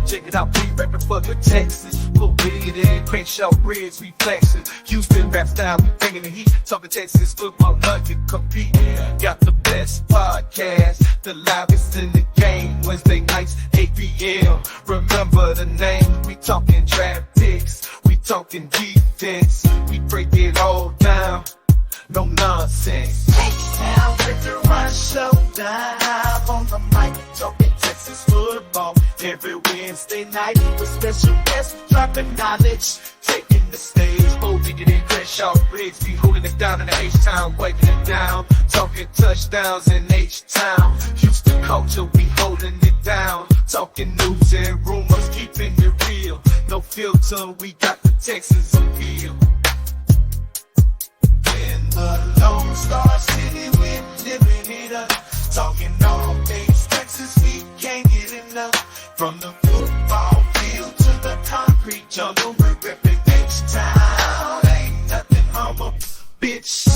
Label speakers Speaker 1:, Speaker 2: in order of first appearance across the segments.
Speaker 1: Check it out, we rapping for the Texans. Full with it, Crenshaw Bridge, we flexing. Houston rap style, we bringing the heat. Talking Texas football, nothing compete. Got the best podcast, the loudest in the game. Wednesday nights, 8 p.m. Remember the name. We talking draft picks, we talking defense. We break it all down, no nonsense. H-Town, Victor Run Showdown. On the mic, talking Texas football. Every Wednesday night, with special guests, dropping knowledge, taking the stage. Oh, digging in Crenshaw Briggs, be holding it down in the H-Town, wiping it down. Talking touchdowns in H-Town. Houston culture, we holding it down. Talking news and rumors, keeping it real. No filter, we got the Texans appeal. In the Lone Star City, we're living it up. Talking all things Texas, we can't get enough. From the football field to the concrete jungle, we're ripping H-Town. Ain't nothing humble, bitch.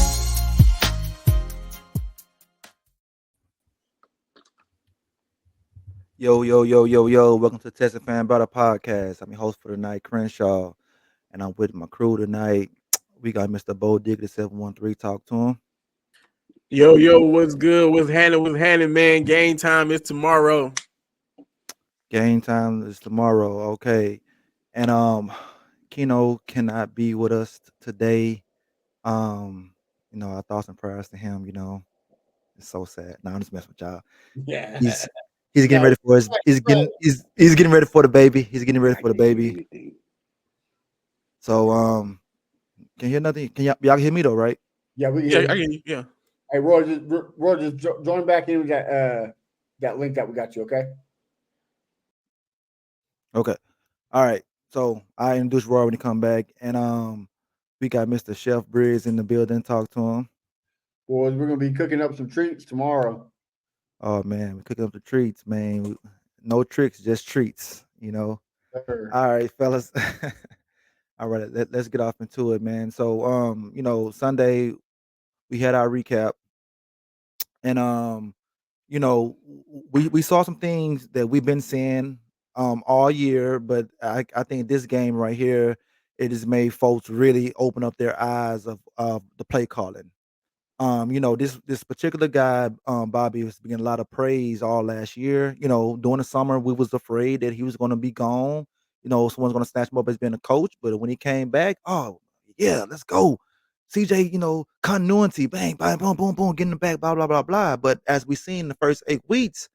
Speaker 2: Yo, yo, yo, yo, yo. Welcome to Texas Fan Brother Podcast. I'm your host for tonight, Crenshaw, and I'm with my crew tonight. We got Mr. Bo Diggity 713. Talk to him.
Speaker 3: Yo, what's good? What's happening, man? Game time is tomorrow.
Speaker 2: Game time is tomorrow. Okay. And Keno cannot be with us today. Our thoughts and prayers to him, It's so sad. No, I'm just messing with y'all.
Speaker 3: Yeah.
Speaker 2: He's getting ready for he's getting ready for the baby. He's getting ready for the baby. So can you hear nothing? Can y'all hear me though, right?
Speaker 4: Yeah,
Speaker 3: I can, yeah.
Speaker 4: Hey, Roy, just join back in with that link that we got you, okay?
Speaker 2: Okay. All right. So I introduced Roy when he come back, and we got Mr. Chef Briggs in the building. Talk to him.
Speaker 4: Boys, we're gonna be cooking up some treats tomorrow.
Speaker 2: Oh man, we're cooking up the treats, man. No tricks, just treats.
Speaker 4: Sure.
Speaker 2: All right, fellas. All right, let's get off into it, man. So Sunday we had our recap, and we saw some things that we've been seeing all year, but I think this game right here, it has made folks really open up their eyes of the play calling. This particular guy, Bobby, was getting a lot of praise all last year. During the summer, we was afraid that he was going to be gone. Someone's going to snatch him up as being a coach. But when he came back, oh yeah, let's go, CJ. Continuity, bang, bang, boom, boom, boom, getting him back, blah, blah, blah, blah. But as we seen in the first 8 weeks,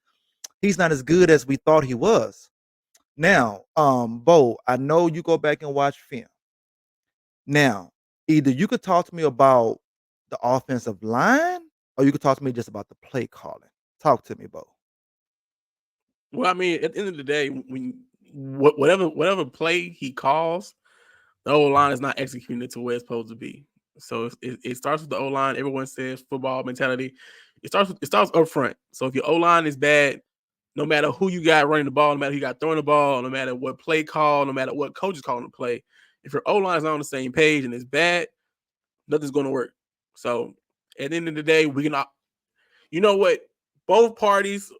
Speaker 2: he's not as good as we thought he was. Now, Bo, I know you go back and watch film. Now, either you could talk to me about the offensive line, or you could talk to me just about the play calling. Talk to me, Bo.
Speaker 3: Well, I mean, at the end of the day, when whatever play he calls, the O line is not executing it to where it's supposed to be. So it starts with the O line. Everyone says football mentality. It starts up front. So if your O line is bad, no matter who you got running the ball, no matter who you got throwing the ball, no matter what play call, no matter what coach is calling the play, if your O line is not on the same page and it's bad, nothing's going to work. So at the end of the day, we can, you know what? Both parties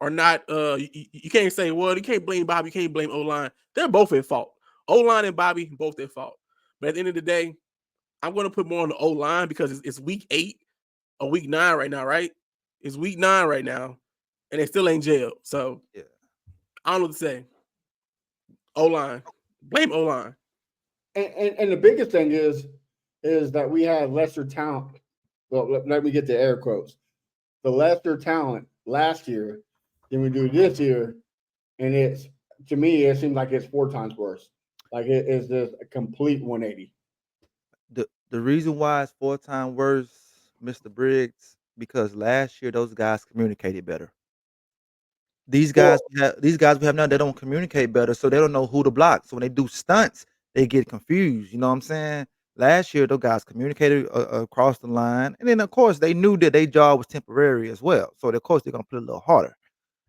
Speaker 3: are not. You can't say, well, you can't blame Bobby, you can't blame O line. They're both at fault. O line and Bobby both at fault. But at the end of the day, I'm going to put more on the O line because it's week 8 or week 9 right now, right? It's week 9 right now, and they still ain't jailed. So
Speaker 2: Yeah.
Speaker 3: I don't know what to say. O line, blame O line.
Speaker 4: And the biggest thing is that we had lesser talent. Well, let me get the air quotes. The lesser talent last year than we do this year, and it's, to me, it seems like it's 4 times worse. Like it is just a complete 180.
Speaker 2: The reason why it's 4 times worse, Mr. Briggs, because last year those guys communicated better. These
Speaker 4: Well,
Speaker 2: guys we have now, they don't communicate better, so they don't know who to block. So when they do stunts, they get confused. You know what I'm saying? Last year, those guys communicated across the line, and then of course they knew that their job was temporary as well. So of course they're gonna put it a little harder.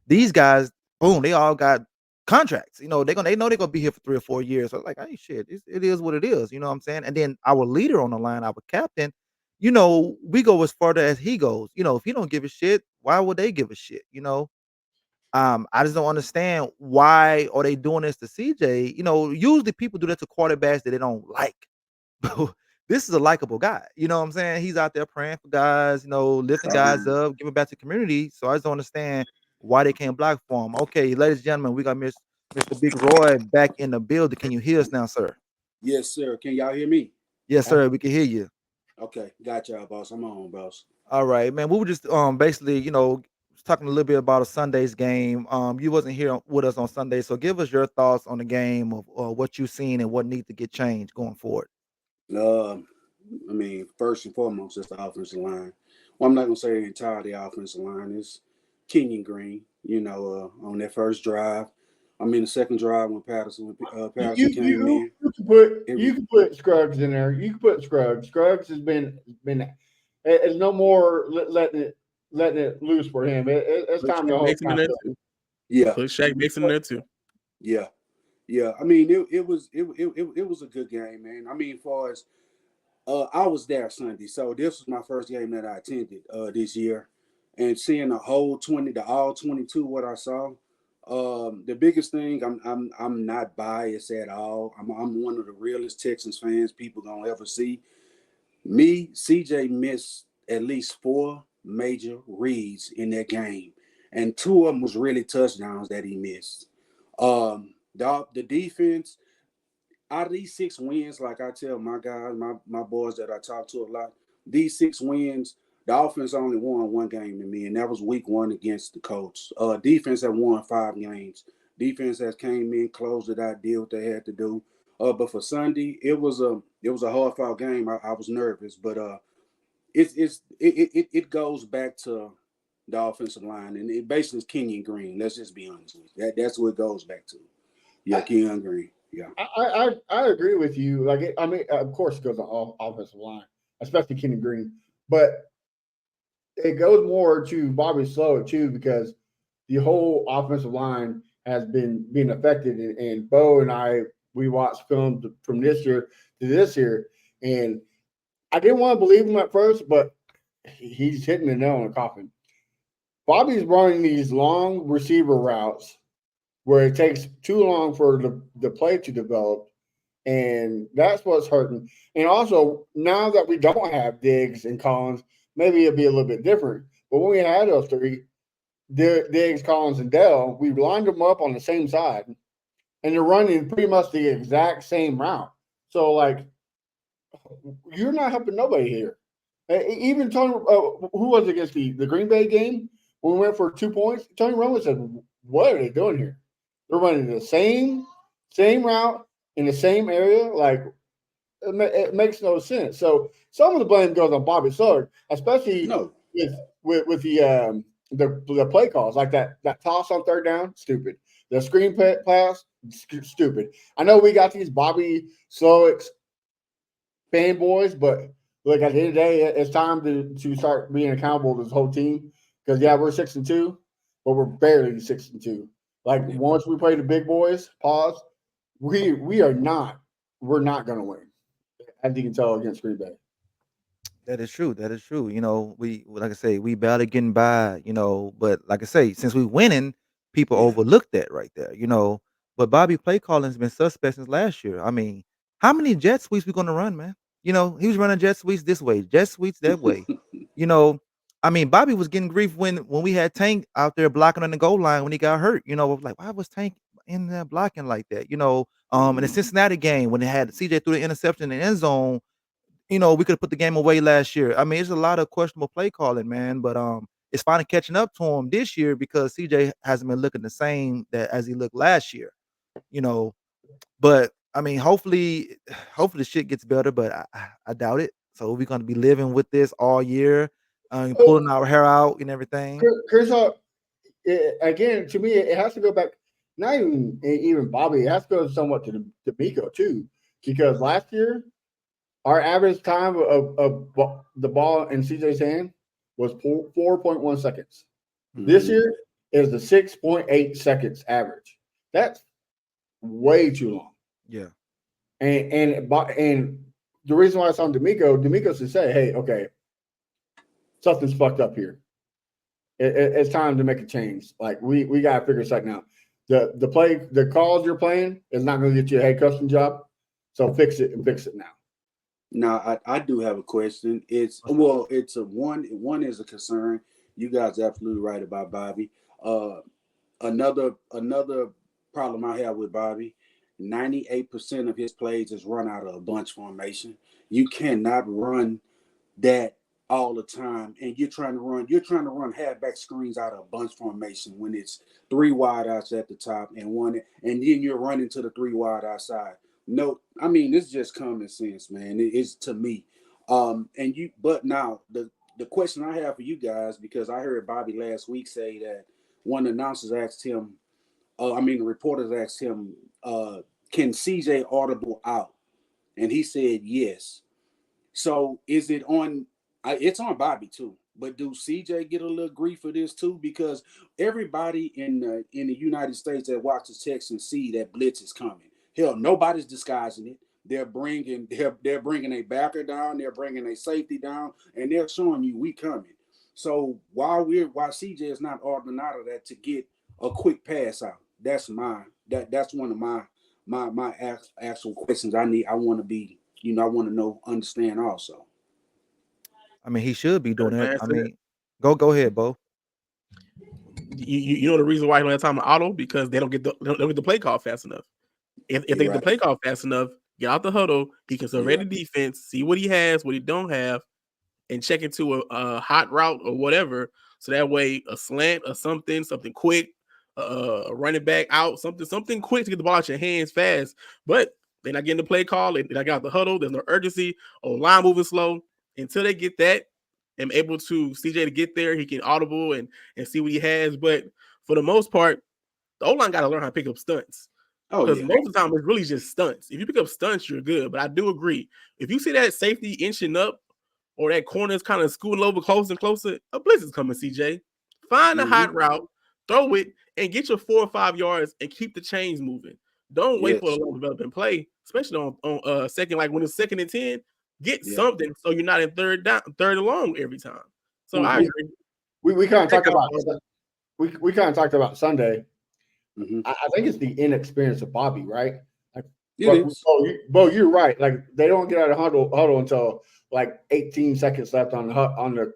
Speaker 2: These guys, boom, they all got contracts. They know they're gonna be here for 3 or 4 years. So it's like, hey, shit, it is what it is. You know what I'm saying? And then our leader on the line, our captain, we go as far as he goes. If he don't give a shit, why would they give a shit? I just don't understand why are they doing this to CJ. Usually people do that to quarterbacks that they don't like. This is a likable guy. You know what I'm saying? He's out there praying for guys, lifting guys up, giving back to the community. So I just don't understand why they can't block for him. Okay, ladies and gentlemen, we got Mr. Big Roy back in the building. Can you hear us now, sir?
Speaker 5: Yes, sir. Can y'all hear me?
Speaker 2: Yes, sir. We can hear you.
Speaker 5: Okay, got y'all, boss. I'm on, boss.
Speaker 2: All right, man. We were just basically, talking a little bit about a Sunday's game. You wasn't here with us on Sunday, so give us your thoughts on the game of what you've seen and what needs to get changed going forward.
Speaker 5: I mean, first and foremost, it's the offensive line. Well, I'm not gonna say the entirety offensive line is Kenyon Green. On that first drive, I mean the second drive when Patterson came in.
Speaker 4: You can put Scruggs in there. You can put Scruggs. Scruggs has been. It's no more letting it loose for him. It's time to hold.
Speaker 5: Yeah,
Speaker 3: put Shaq Mason in there too.
Speaker 5: Yeah. I mean, it was a good game, man. I mean, as far as I was there Sunday, so this was my first game that I attended this year, and seeing the all 22, what I saw. The biggest thing, I'm not biased at all. I'm one of the realest Texans fans people gonna ever see. Me, CJ missed at least 4 major reads in that game, and 2 of them was really touchdowns that he missed. The defense, out of these 6 wins, like I tell my guys, my boys that I talk to a lot, these 6 wins, the offense only won 1 game to me, and that was week 1 against the Colts. Defense have won 5 games. Defense has came in, closed it out, did what they had to do. But for Sunday, it was a hard fought game. I was nervous, but it goes back to the offensive line, and it basically is Kenyon Green. Let's just be honest with you. That's what it goes back to. Yeah, Kenyon Green. Yeah,
Speaker 4: I agree with you. Like, I mean, of course, it goes on offensive line, especially Kenyon Green, but it goes more to Bobby Slowick too, because the whole offensive line has been being affected. And Bo and I, we watched film from this year to this year, and I didn't want to believe him at first, but he's hitting the nail in the coffin. Bobby's running these long receiver routes where it takes too long for the play to develop, and that's what's hurting. And also, now that we don't have Diggs and Collins, maybe it'll be a little bit different. But when we had those 3, Diggs, Collins, and Dell, we lined them up on the same side, and they're running pretty much the exact same route. So, like, you're not helping nobody here. Even Tony, who was against the Green Bay game when we went for 2 points? Tony Romo said, "What are they doing here? They're running the same route in the same area. Like, it makes no sense." So some of the blame goes on Bobby Slowick, especially with the play calls, like that toss on 3rd down, stupid. The screen pass, stupid. I know we got these Bobby Slowick fanboys, but look, at the end of the day, it's time to start being accountable to this whole team. Because we're 6-2, but we're barely 6-2. Like, once we play the big boys, we're not going to win, as you can tell against Green Bay.
Speaker 2: That is true. That is true. We, like I say, we barely getting by. But like I say, since we winning, people overlook that right there. But Bobby play calling has been suspect since last year. I mean, how many jet sweeps we gonna run, man? He was running jet sweeps this way, jet sweeps that way. you know, I mean, Bobby was getting grief when we had Tank out there blocking on the goal line when he got hurt. Like, why was Tank in there blocking like that? In the Cincinnati game when they had CJ threw the interception in the end zone, we could have put the game away last year. I mean, it's a lot of questionable play calling, man. But it's finally catching up to him this year because CJ hasn't been looking the same as he looked last year. But I mean, hopefully the shit gets better, but I doubt it. So we're gonna be living with this all year, pulling our hair out and everything.
Speaker 4: Chris, again, to me, it has to go back. Not even Bobby. It has to go somewhat to D'Amico too, because last year our average time of the ball in CJ's hand was 4.1 seconds. Mm-hmm. This year is the 6.8 seconds average. That's way too long.
Speaker 2: Yeah.
Speaker 4: And the reason why it's on D'Amico should say, hey, okay, something's fucked up here. it's time to make a change. Like we got to figure something out. The calls you're playing is not going to get you a head coaching job. So fix it and fix it now.
Speaker 5: Now, I do have a question. It's a one is a concern. You guys are absolutely right about Bobby. Another problem I have with Bobby, 98% of his plays is run out of a bunch formation. You cannot run that all the time, and you're trying to run halfback screens out of a bunch formation when it's 3 wide outs at the top and one, and then you're running to the 3 wide outside. No, I mean, it's just common sense, man. It's to me. But now the question I have for you guys, because I heard Bobby last week say that one announcers asked him, the reporters asked him, can CJ audible out? And he said yes. So is it on? It's on Bobby too. But do CJ get a little grief for this too? Because everybody in the United States that watches Texans see that blitz is coming. Hell, nobody's disguising it. They're bringing a backer down. They're bringing a safety down, and they're showing you we coming. So while CJ is not ordering out of that to get a quick pass out, that's one of my actual questions. I want to be. I want to know, understand also.
Speaker 2: I mean, he should be doing that. I
Speaker 3: Answer that.
Speaker 2: mean, go ahead, Bo.
Speaker 3: You know the reason why he don't have time to auto, because they don't get the play call fast enough. If they get the play call fast enough, get out the huddle, he can survey the defense, see what he has, what he don't have, and check into a hot route or whatever. So that way, a slant or something quick, a running back out, something quick to get the ball out your hands fast. But they're not getting the play call. They got out the huddle. There's no urgency. O-line moving slow. Until they get that, and able to CJ to get there, he can audible and see what he has. But for the most part, the O-line got to learn how to pick up stunts. Because most of the time, it's really just stunts. If you pick up stunts, you're good. But I do agree. If you see that safety inching up or that corner is kind of scooting over closer and closer, a blitz is coming, CJ. Find a hot route, throw it, and get your 4 or 5 yards and keep the chains moving. Don't wait for a long development play, especially on second, like when it's 2nd and 10. Get something so you're not in third and long every time. So I agree.
Speaker 4: We kind of talked about we kind of talked about Sunday. I think it's the inexperience of Bobby, right? Like, Bo, you're right. Like they don't get out of huddle until like 18 seconds left on the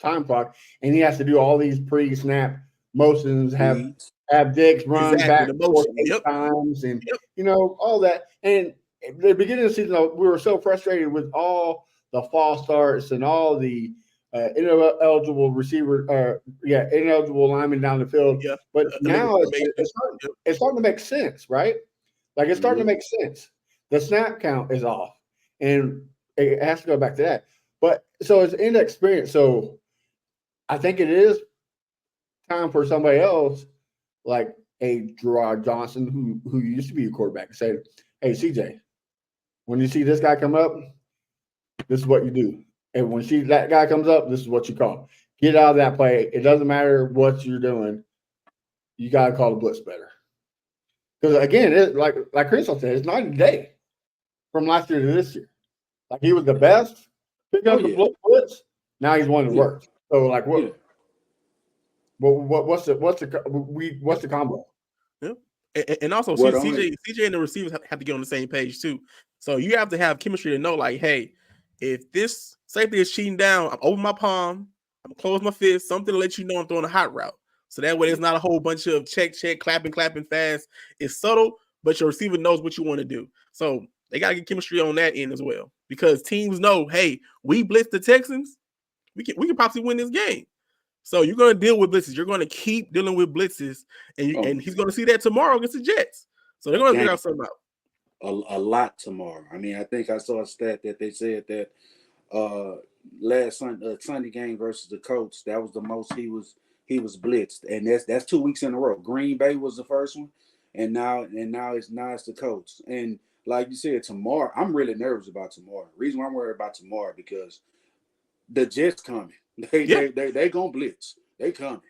Speaker 4: time clock, and he has to do all these pre-snap motions, have Diggs run back motion. 8 times, and all that. And at the beginning of the season, we were so frustrated with all the false starts and all the ineligible ineligible linemen down the field. Yeah. But now it's starting to make sense, right? Like it's starting to make sense. The snap count is off, and it has to go back to that. But so it's inexperience. So I think it is time for somebody else, like a Gerard Johnson, who used to be a quarterback, to say, "Hey, CJ, when you see this guy come up, this is what you do. And when that guy comes up, this is what you call. Get out of that play. It doesn't matter what you're doing. You got to call the blitz better." Because, again, like Crystal said, it's night and day from last year to this year. Like, he was the best. Pick up the blitz. Now he's one of the worst. So, like, what's the combo?
Speaker 3: Yeah. And also, CJ and the receivers have to get on the same page, too. So you have to have chemistry to know, like, hey, if this safety is cheating down, I'm open my palm, I'm close my fist, something to let you know I'm throwing a hot route. So that way it's not a whole bunch of check, clapping fast. It's subtle, but your receiver knows what you want to do. So they got to get chemistry on that end as well. Because teams know, hey, we blitz the Texans, we can possibly win this game. So you're going to deal with blitzes. You're going to keep dealing with blitzes, and he's going to see that tomorrow against the Jets. So they're going to figure out something out.
Speaker 5: A lot tomorrow. I mean, I think I saw a stat that they said that last Sunday game versus the Colts, that was the most he was blitzed, and that's 2 weeks in a row. Green Bay was the first one, and now it's the Colts. And like you said, tomorrow, I'm really nervous about tomorrow. The reason why I'm worried about tomorrow because the Jets coming. They gonna blitz. They coming.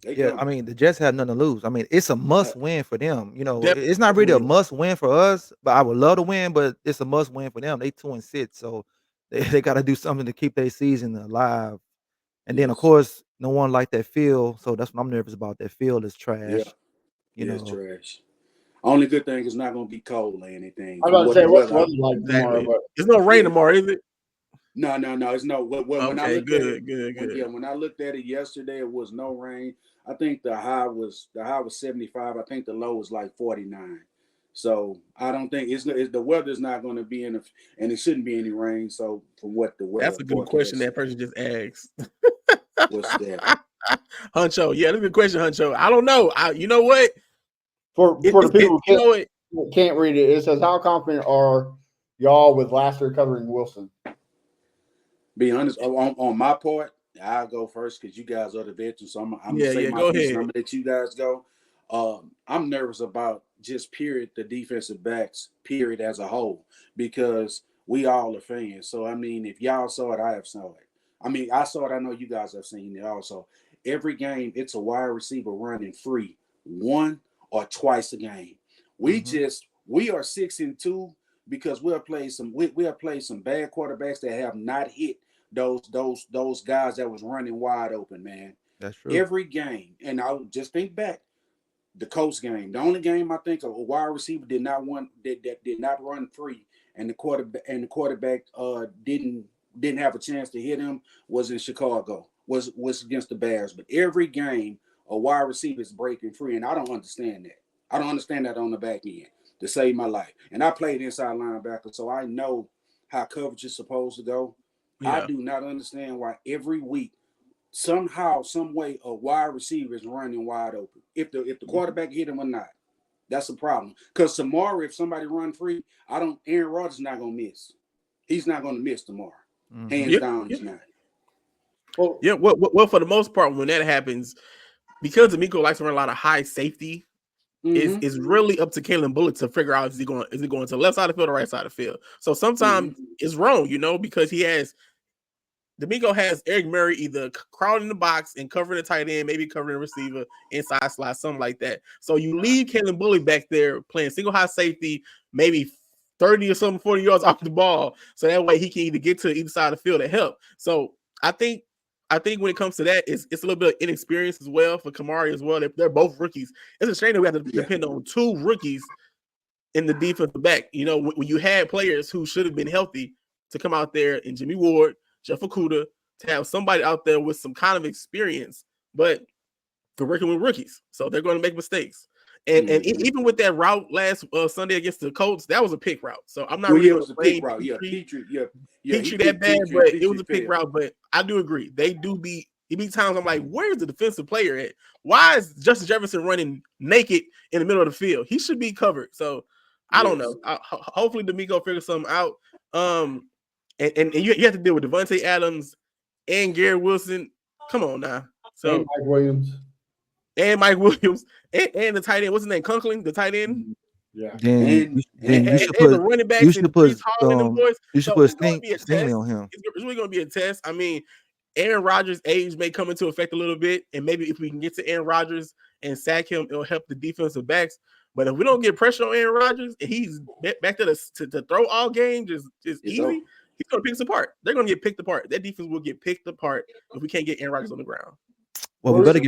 Speaker 2: I mean, the Jets have nothing to lose. I mean, it's a must win for them. It's not really a must win for us, but I would love to win, but it's a must win for them. They 2-6, so they got to do something to keep their season alive. And then of
Speaker 5: Yes.
Speaker 2: course, no one liked that field, so that's what I'm nervous about. That field is
Speaker 5: Yeah.
Speaker 2: trash. You
Speaker 5: Yeah, it's
Speaker 2: know,
Speaker 5: trash. Only good thing is not gonna be cold or anything.
Speaker 4: I'm
Speaker 5: From
Speaker 4: about to
Speaker 5: what
Speaker 4: say
Speaker 5: the
Speaker 4: what's the
Speaker 5: weather,
Speaker 4: weather like tomorrow,
Speaker 3: Exactly.
Speaker 4: but
Speaker 3: It's no rain
Speaker 5: yeah,
Speaker 3: tomorrow, is it?
Speaker 5: no, it's no. When I
Speaker 3: Okay,
Speaker 5: looked at it,
Speaker 3: good.
Speaker 5: when I looked at it yesterday, it was no rain. I think the high was 75. I think the low was like 49. So I don't think the weather's not going to be and it shouldn't be any rain. So from what the
Speaker 3: That's
Speaker 5: weather
Speaker 3: a good question
Speaker 5: forecast,
Speaker 3: that person just asked.
Speaker 5: what's that?
Speaker 3: Huncho, yeah, that's a good question, Huncho. I don't know. You know what?
Speaker 4: for the people
Speaker 3: You know what?
Speaker 4: who can't read it, it says, "How confident are y'all with Lassiter covering Wilson?"
Speaker 5: Be honest, on my part, I'll go first because you guys are the veterans. So I'm gonna say
Speaker 3: Yeah,
Speaker 5: my
Speaker 3: go
Speaker 5: piece and I'm
Speaker 3: ahead.
Speaker 5: gonna let you guys go. I'm nervous about just period the defensive backs period as a whole because we all are fans. So I mean, if y'all saw it, I have saw it. I mean, I saw it. I know you guys have seen it also. Every game, it's a wide receiver running free one or twice a game.
Speaker 2: Mhm.
Speaker 5: We are 6-2 because we'll play some bad quarterbacks that have not hit those guys that was running wide open, man.
Speaker 2: That's true.
Speaker 5: Every game, and I'll just think back the Colts game. The only game I think of a wide receiver that did not run free, and the quarterback didn't have a chance to hit him was in Chicago. Was against the Bears. But every game a wide receiver is breaking free, and I don't understand that. I don't understand that on the back end to save my life. And I played inside linebacker, so I know how coverage is supposed to go. I
Speaker 3: Yeah.
Speaker 5: do not understand why every week somehow, some way, a wide receiver is running wide open. If the quarterback hit him or not, that's a problem. Because tomorrow, if somebody run free, Aaron Rodgers is not gonna miss. He's not gonna miss tomorrow.
Speaker 2: Mhm.
Speaker 5: Hands
Speaker 3: Yeah.
Speaker 5: down,
Speaker 3: Yeah.
Speaker 5: he's not.
Speaker 4: Well,
Speaker 3: Yeah. Well, for the most part, when that happens, because D'Amico likes to run a lot of high safety,
Speaker 5: Mm-hmm.
Speaker 3: it's really up to Kalen Bullock to figure out is he going to the left side of the field or right side of the field. So sometimes it's wrong, because D'Amico has Eric Murray either crowding the box and covering the tight end, maybe covering the receiver, inside slot, something like that. So you leave Kalen Bullock back there playing single high safety, maybe 30 or something, 40 yards off the ball. So that way he can either get to either side of the field to help. So I think when it comes to that, it's a little bit of inexperience as well for Kamari as well. They're both rookies. It's a shame that we have to depend on two rookies in the defensive back. When you had players who should have been healthy to come out there, and Jimmy Ward, Jeff Okudah, to have somebody out there with some kind of experience, but they're working with rookies, so they're going to make mistakes. And even with that route last Sunday against the Colts, that was a pick route. So I'm not
Speaker 5: Well,
Speaker 3: really
Speaker 5: yeah, it
Speaker 3: going to
Speaker 5: was a pick
Speaker 3: blame
Speaker 5: route. Yeah,
Speaker 3: Petrie
Speaker 5: Petrie. Yeah, he
Speaker 3: that
Speaker 5: picked
Speaker 3: bad,
Speaker 5: Petrie,
Speaker 3: but
Speaker 5: and
Speaker 3: it was
Speaker 5: Petrie
Speaker 3: a pick
Speaker 5: failed.
Speaker 3: route. But I do agree, they do be. It be times I'm like, where's the defensive player at? Why is Justin Jefferson running naked in the middle of the field? He should be covered. So I don't know. Hopefully D'Amico figures something out. And you have to deal with Devontae Adams and Garrett Wilson. Come on now. So
Speaker 4: and Mike Williams.
Speaker 3: and Mike Williams and the tight end. What's his name? Kunklin, the tight end.
Speaker 4: Yeah.
Speaker 2: Then
Speaker 5: And
Speaker 2: you
Speaker 3: And,
Speaker 2: should
Speaker 3: and the
Speaker 2: put
Speaker 3: running backs and Brees Hall and them boys.
Speaker 2: you should
Speaker 3: So
Speaker 2: put
Speaker 3: it's going to be a
Speaker 2: Stingley
Speaker 3: test.
Speaker 2: on him.
Speaker 3: It's really going to be a test. I mean, Aaron Rodgers' age may come into effect a little bit, and maybe if we can get to Aaron Rodgers and sack him, it'll help the defensive backs. But if we don't get pressure on Aaron Rodgers and he's back to throw all game just easy, he's going to pick us apart. They're going to get picked apart. That defense will get picked apart if we can't get Aaron Rodgers on the ground.
Speaker 2: Well, we better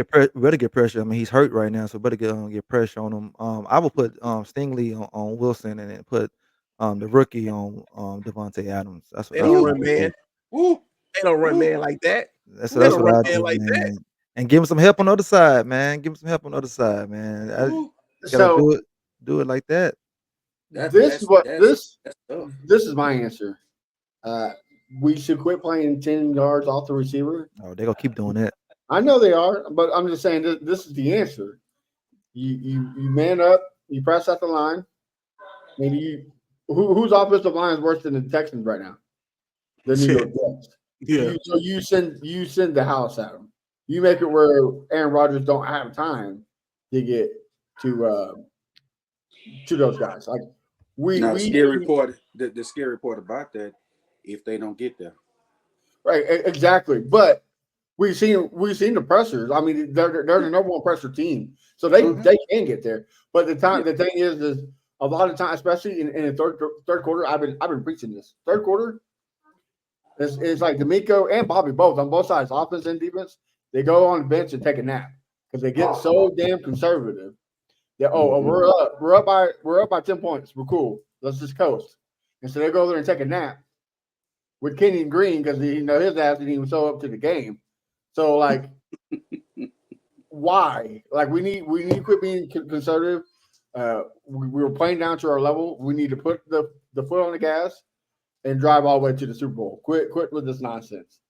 Speaker 2: get pressure. I mean, he's hurt right now, so we better get pressure on him. I will put Stingley on Wilson and then put the rookie on Devontae Adams.
Speaker 3: They don't
Speaker 2: what
Speaker 3: run
Speaker 2: I
Speaker 3: man.
Speaker 2: do.
Speaker 3: They don't run man like that.
Speaker 2: That's
Speaker 3: They don't
Speaker 2: what
Speaker 3: run
Speaker 2: I
Speaker 3: man
Speaker 2: do,
Speaker 3: like that.
Speaker 2: man. And give him some help on the other side, man. Give him some help on the other side, man. Gotta
Speaker 4: So
Speaker 2: do it like that.
Speaker 4: this
Speaker 5: tough.
Speaker 4: is my answer. We should quit playing 10 yards off the receiver.
Speaker 2: Oh, they're gonna keep doing that.
Speaker 4: I know they are, but I'm just saying this is the answer. You man up, you press at the line. Maybe whose offensive line is worse than the Texans right now? The New York Jets.
Speaker 3: Yeah.
Speaker 4: You send the house at them. You make it where Aaron Rodgers don't have time to get to those guys. Like
Speaker 5: the scary part. The scary part about that, if they don't get there.
Speaker 4: Right, exactly. But we've seen the pressers. I mean, they're the number one pressure team, so they can get there. But the thing is a lot of time, especially in the third quarter, I've been preaching this. Third quarter, It's like D'Amico and Bobby both on both sides, offense and defense. They go on the bench and take a nap because they get so damn conservative. That we're up by 10 points. We're cool. Let's just coast. And so they go there and take a nap with Kenyon Green because his ass didn't even show up to the game. So like, why? Like we need to quit being conservative. We were playing down to our level. We need to put the foot on the gas and drive all the way to the Super Bowl. Quit with this nonsense.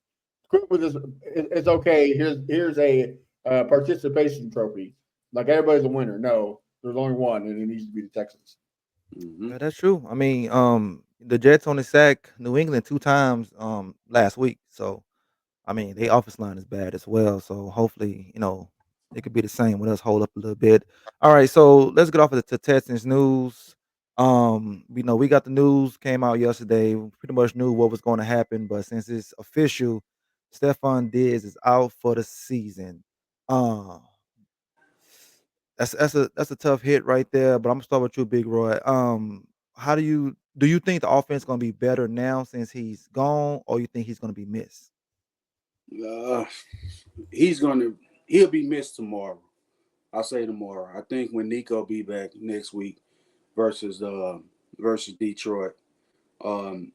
Speaker 4: Quit with this. It's okay. Here's a participation trophy. Like everybody's a winner. No, there's only one, and it needs to be the Texans.
Speaker 2: Yeah, that's true. I mean, the Jets only sacked New England 2 times last week. So I mean, their offense line is bad as well. So hopefully, it could be the same with us, hold up a little bit. All right, so let's get off of the Texans news. We got the news came out yesterday. We pretty much knew what was going to happen, but since it's official, Stephon Diggs is out for the season. Uh, that's a tough hit right there. But I'm gonna start with you, Big Roy. How do you think the offense gonna be better now since he's gone, or you think he's gonna be missed?
Speaker 5: Uh, he'll be missed tomorrow. I'll say tomorrow. I think when Nico be back next week versus Detroit, um,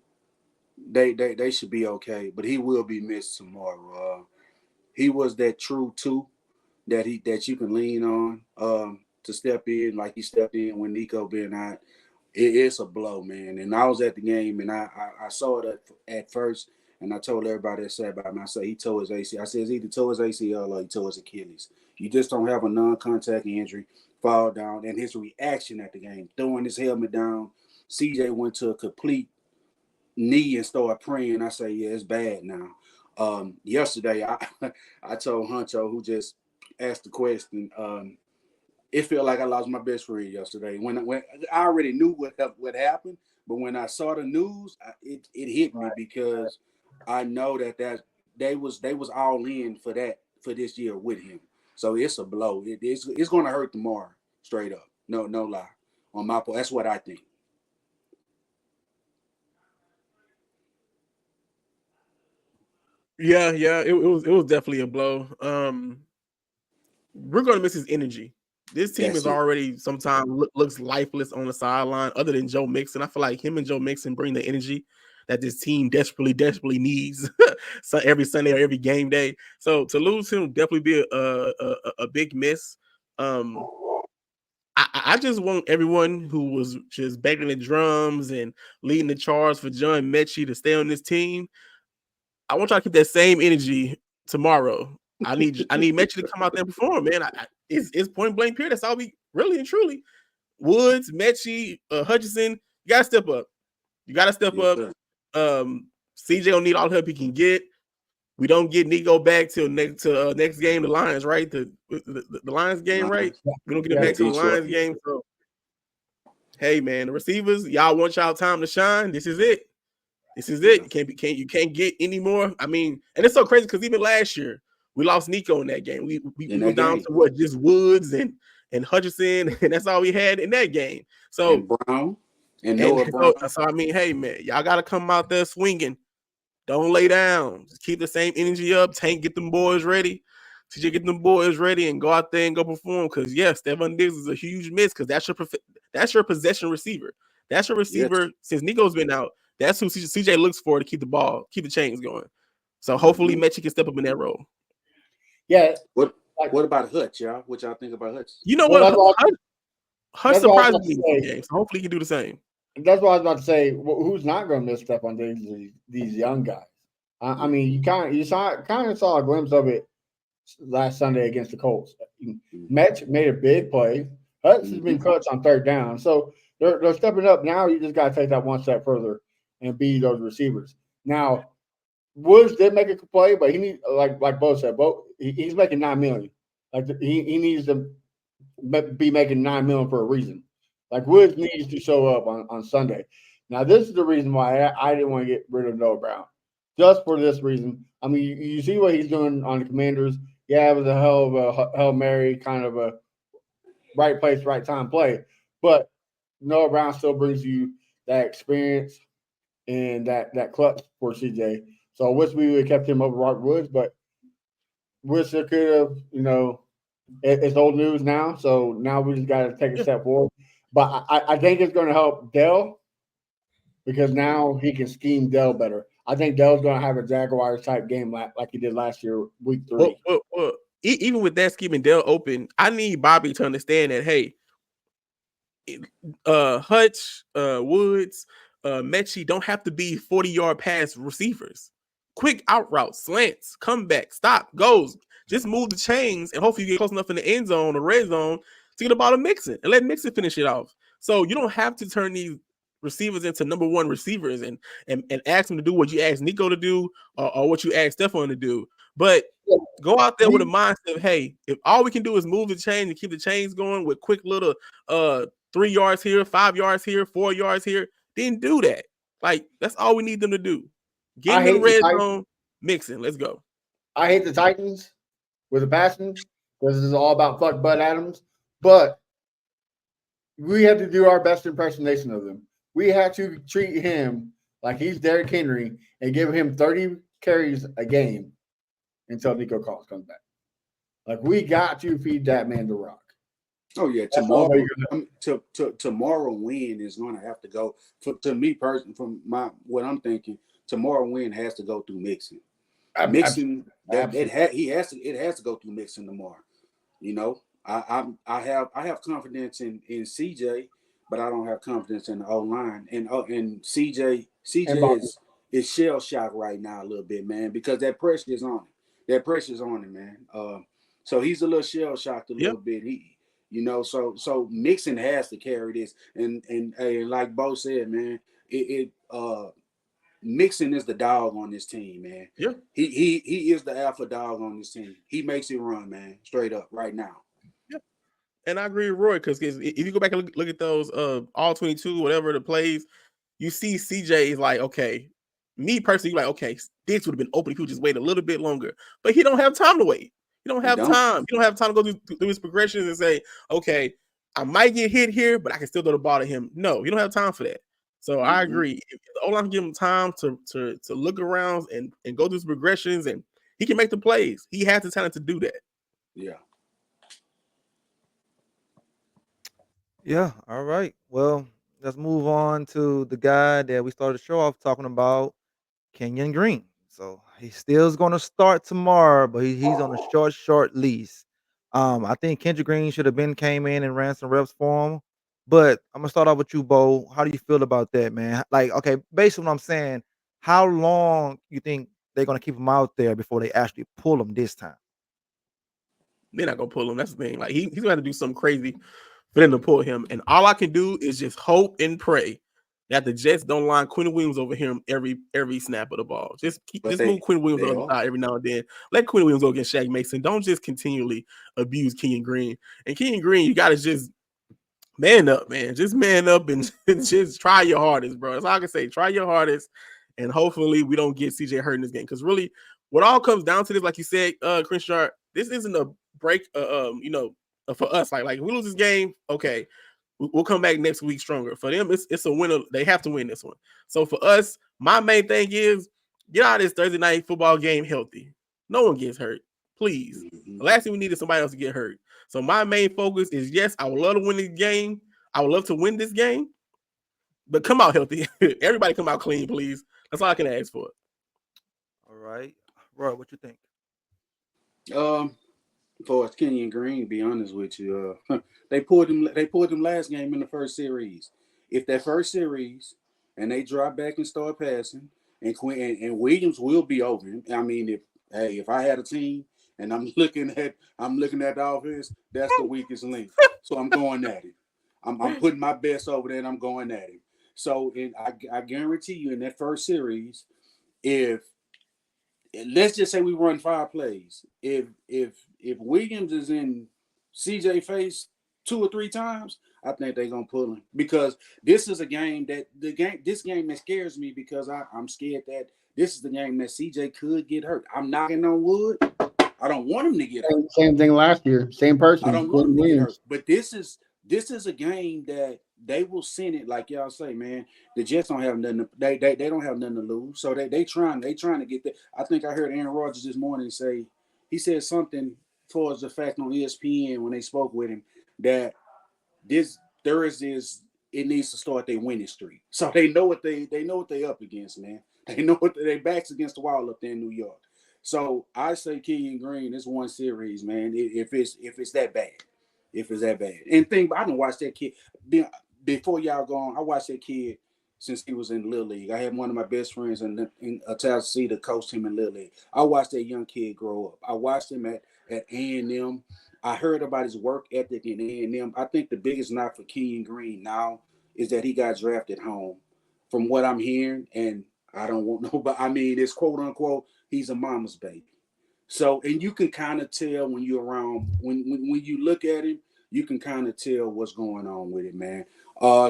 Speaker 5: they should be okay. But he will be missed tomorrow. He was that true two that you can lean on to step in like he stepped in when Nico been out. It's a blow, man. And I was at the game, and I saw it at first, and I told everybody that sat by me, I said, he tore his ACL. I said, he either tore his ACL or he tore his Achilles. You just don't have a non-contact injury, fall down, and his reaction at the game, throwing his helmet down. CJ went to a complete knee and started praying. I say, yeah, it's bad now. Yesterday, I told Huncho, who just asked the question, it felt like I lost my best friend yesterday. When I already knew what happened, but when I saw the news, it hit me because I know that they was all in for this year with him. So it's a blow. It's going to hurt tomorrow, straight up. No lie. On my part, that's what I think.
Speaker 3: Yeah, it was definitely a blow. We're gonna miss his energy. This team
Speaker 5: That's
Speaker 3: is
Speaker 5: it.
Speaker 3: already sometimes looks lifeless on the sideline. Other than Joe Mixon, I feel like him and Joe Mixon bring the energy that this team desperately needs. So every Sunday or every game day. So to lose him would definitely be a big miss. Um, I just want everyone who was just banging the drums and leading the charge for John Mechie to stay on this team. I want y'all to keep that same energy tomorrow. I need Mechie to come out there and perform, man. It's point blank period. That's all we really and truly. Woods, Mechie, Hutchinson, you gotta step up. You gotta step
Speaker 5: Yes,
Speaker 3: up.
Speaker 5: sir.
Speaker 3: CJ will need all the help he can get. We don't get Nico back till next game, the Lions, right? The Lions game, right?
Speaker 5: Lions.
Speaker 3: We don't get him
Speaker 4: Yeah,
Speaker 3: back till the
Speaker 5: Detroit.
Speaker 3: Lions game. So hey, man, the receivers, y'all want y'all time to shine. This is it. This is it. You can't get any more. I mean, and it's so crazy because even last year we lost Nico in that game. We
Speaker 5: In
Speaker 3: were
Speaker 5: that
Speaker 3: down
Speaker 5: game.
Speaker 3: to what, just Woods and Hutchinson, and that's all we had in that game. So
Speaker 5: And Brown. And
Speaker 3: and
Speaker 5: Noah Brown.
Speaker 3: so I mean, hey man, y'all got to come out there swinging. Don't lay down. Just keep the same energy up. Tank, get them boys ready. TJ, get them boys ready and go out there and go perform. Because yes, Stephon Diggs is a huge miss because that's your possession receiver. That's your
Speaker 5: Yes.
Speaker 3: receiver since Nico's been out. That's who CJ looks for to keep the ball, keep the chains going. So hopefully Mechie can step up in that role.
Speaker 4: yeah.
Speaker 5: What
Speaker 4: Like,
Speaker 5: What about Hutch, y'all? What y'all think about Hutch?
Speaker 3: You know
Speaker 4: well,
Speaker 3: what? Hush
Speaker 4: that's what I was
Speaker 3: surprised
Speaker 4: about
Speaker 3: me
Speaker 4: to
Speaker 3: in this
Speaker 4: say.
Speaker 3: game. So hopefully he can do the same.
Speaker 4: That's what I was about to say. Who's not going to miss step on these young guys? I mean, you kind of saw a glimpse of it last Sunday against the Colts. Metch made a big play. Hutch has been clutch on third down, so they're stepping up now. You just got to take that one step further and beat those receivers. Now, Woods did make a play, but he needs like Bo said, he's making $9 million. Like he needs to be making $9 million for a reason. Like Woods needs to show up on Sunday. Now, this is the reason why I didn't want to get rid of Noah Brown. Just for this reason. I mean, you see what he's doing on the Commanders. Yeah, it was a hell of a Hail Mary, kind of a right place, right time play. But Noah Brown still brings you that experience and that clutch for CJ So I wish we would have kept him over Robert Woods, but wish it could have, it's old news now. So now we just got to take a step forward. But I think it's going to help Dell because now he can scheme Dell better. I think Dell's going to have a Jaguars type game like he did last year, week 3.
Speaker 3: Well, even with that scheming Dell open, I need Bobby to understand that, hey, Hutch, Woods, Mechie don't have to be 40-yard pass receivers. Quick out routes, slants, comeback, stop, goes. Just move the chains and hopefully you get close enough in the end zone or red zone to get the ball to Mixon and let Mixon finish it off. So you don't have to turn these receivers into number 1 receivers and ask them to do what you asked Nico to do or what you asked Stephon to do. But go out there with a mindset of, hey, if all we can do is move the chain and keep the chains going with quick little 3 yards here, 5 yards here, 4 yards here, then do that. Like, that's all we need them to do. Get in the red zone, Mixon. Let's go.
Speaker 4: I hate the Titans with a passion because this is all about fuck Bud Adams. But we have to do our best impersonation of them. We have to treat him like he's Derrick Henry and give him 30 carries a game until Nico Collins comes back. Like, we got to feed that man the rock.
Speaker 5: Oh yeah, tomorrow win is going to have to go to me personally. From what I'm thinking, tomorrow win has to go through Mixon. Mixon, it has to go through Mixon tomorrow. I have confidence in CJ, but I don't have confidence in the O line. And CJ is shell shocked right now a little bit, man, because that pressure is on him. That pressure's on him, man. So he's a little shell shocked a little bit. So Mixon has to carry this, and like Bo said, man, Mixon is the dog on this team, man.
Speaker 3: Yeah,
Speaker 5: he is the alpha dog on this team. He makes it run, man, straight up right now.
Speaker 3: Yeah, and I agree with Roy because if you go back and look at those all 22, whatever the plays, you see CJ is like, okay, me personally, like, okay, this would have been open if he would just wait a little bit longer, but he don't have time to wait. You don't have time. You don't have time to go through his progressions and say, okay, I might get hit here, but I can still throw the ball to him. No, you don't have time for that. So I agree. If the O-line can give him time to look around and go through his progressions, and he can make the plays. He has the talent to do that.
Speaker 5: Yeah.
Speaker 2: Yeah. All right. Well, let's move on to the guy that we started the show off talking about, Kenyon Green. So he still is going to start tomorrow, but he's on a short lease. I think Kendrick Green should have came in and ran some reps for him. But I'm gonna start off with you, Bo. How do you feel about that, man? Like, okay, based on what I'm saying, how long you think they're gonna keep him out there before they actually pull him this time?
Speaker 3: They're not gonna pull him. That's the thing. Like he's gonna have to do something crazy for them to pull him. And all I can do is just hope and pray that the Jets don't line Quinn Williams over him every snap of the ball. Just move Quinn Williams on the side every now and then. Let Quinn Williams go against Shaq Mason. Don't just continually abuse Kenyon Green. And Kenyon Green, you gotta just man up, man. Just man up and just try your hardest, bro. That's all I can say. Try your hardest, and hopefully we don't get CJ hurt in this game. Because really, what all comes down to this, like you said, Chris Sharp, this isn't a break, for us. Like if we lose this game, okay, we'll come back next week stronger. For them, it's a winner. They have to win this one. So for us, my main thing is get out of this Thursday night football game healthy. No one gets hurt, please. The last thing we need is somebody else to get hurt. So my main focus is, yes, I would love to win this game. I would love to win this game, but come out healthy. Everybody come out clean, please. That's all I can ask for.
Speaker 2: All right, Roy, what you think?
Speaker 5: For Kenyon Green, to be honest with you, they pulled him last game in the first series. If that first series and they drop back and start passing, and Williams will be open. I mean, if I had a team and I'm looking at the offense, that's the weakest link. So I'm going at it. I'm putting my best over there and I'm going at him. So I guarantee you in that first series, if let's just say we run 5 plays, if Williams is in CJ face 2 or 3 times, I think they're gonna pull him, because this is a game that that scares me, because I'm scared that this is the game that CJ could get hurt. I'm knocking on wood. I don't want him to get hurt.
Speaker 4: Same thing last year. Same person.
Speaker 5: I don't want him to get hurt. But this is a game that they will send it like y'all say, man. The Jets don't have nothing. They don't have nothing to lose, so they trying to get that. I think I heard Aaron Rodgers this morning say he said something towards the fact on ESPN when they spoke with him that this Thursday it needs to start their winning streak. So they know what they up against, man. They know what their backs against the wall up there in New York. So I say Kenyon Green is one series, man. If it's that bad. If it's that bad. And think, I done watched that kid before y'all gone. I watched that kid since he was in Little League. I had one of my best friends in Tennessee that coached him in Little League. I watched that young kid grow up. I watched him at A&M. I heard about his work ethic in A&M. I think the biggest knock for Kenyon Green now is that he got drafted home. From what I'm hearing, and I don't want nobody. I mean, it's quote unquote, he's a mama's baby. So, and you can kind of tell when you're around, when you look at him, you can kind of tell what's going on with it, man.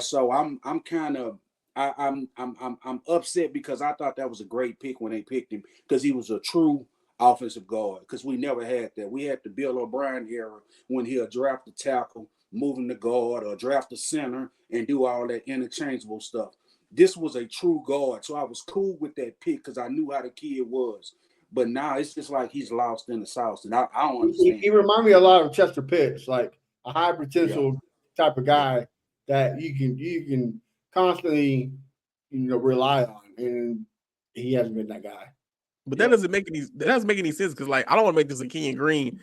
Speaker 5: So I'm kind of I'm upset because I thought that was a great pick when they picked him because he was a true offensive guard because we never had that. We had the Bill O'Brien era when he'll draft the tackle, move him to guard, or draft the center and do all that interchangeable stuff. This was a true guard, so I was cool with that pick because I knew how the kid was. But now it's just like he's lost in the sauce, and I don't understand.
Speaker 4: He reminded me a lot of Chester Pitts, like a high potential type of guy that you can constantly rely on, and he hasn't been that guy.
Speaker 3: But that doesn't make any sense because like I don't want to make this a Kenyon Green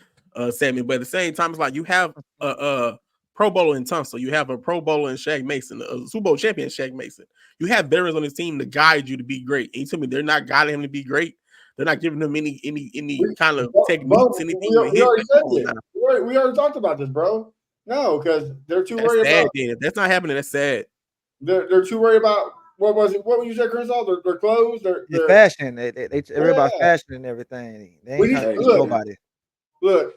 Speaker 3: segment, but at the same time it's like you have a Pro Bowler in Tunsil, you have a Pro Bowler in Shaq Mason, a Super Bowl champion Shaq Mason. You have veterans on this team to guide you to be great. And you tell me they're not guiding him to be great. They're not giving him any kind of techniques, anything.
Speaker 4: We already talked about this, bro. No, because they're too worried about.
Speaker 3: If that's not happening, that's sad.
Speaker 4: They're too worried about what was it? What would you say, Crenshaw? Their clothes, their
Speaker 2: fashion. They worry about fashion and everything. They ain't trying to teach nobody.
Speaker 4: Look,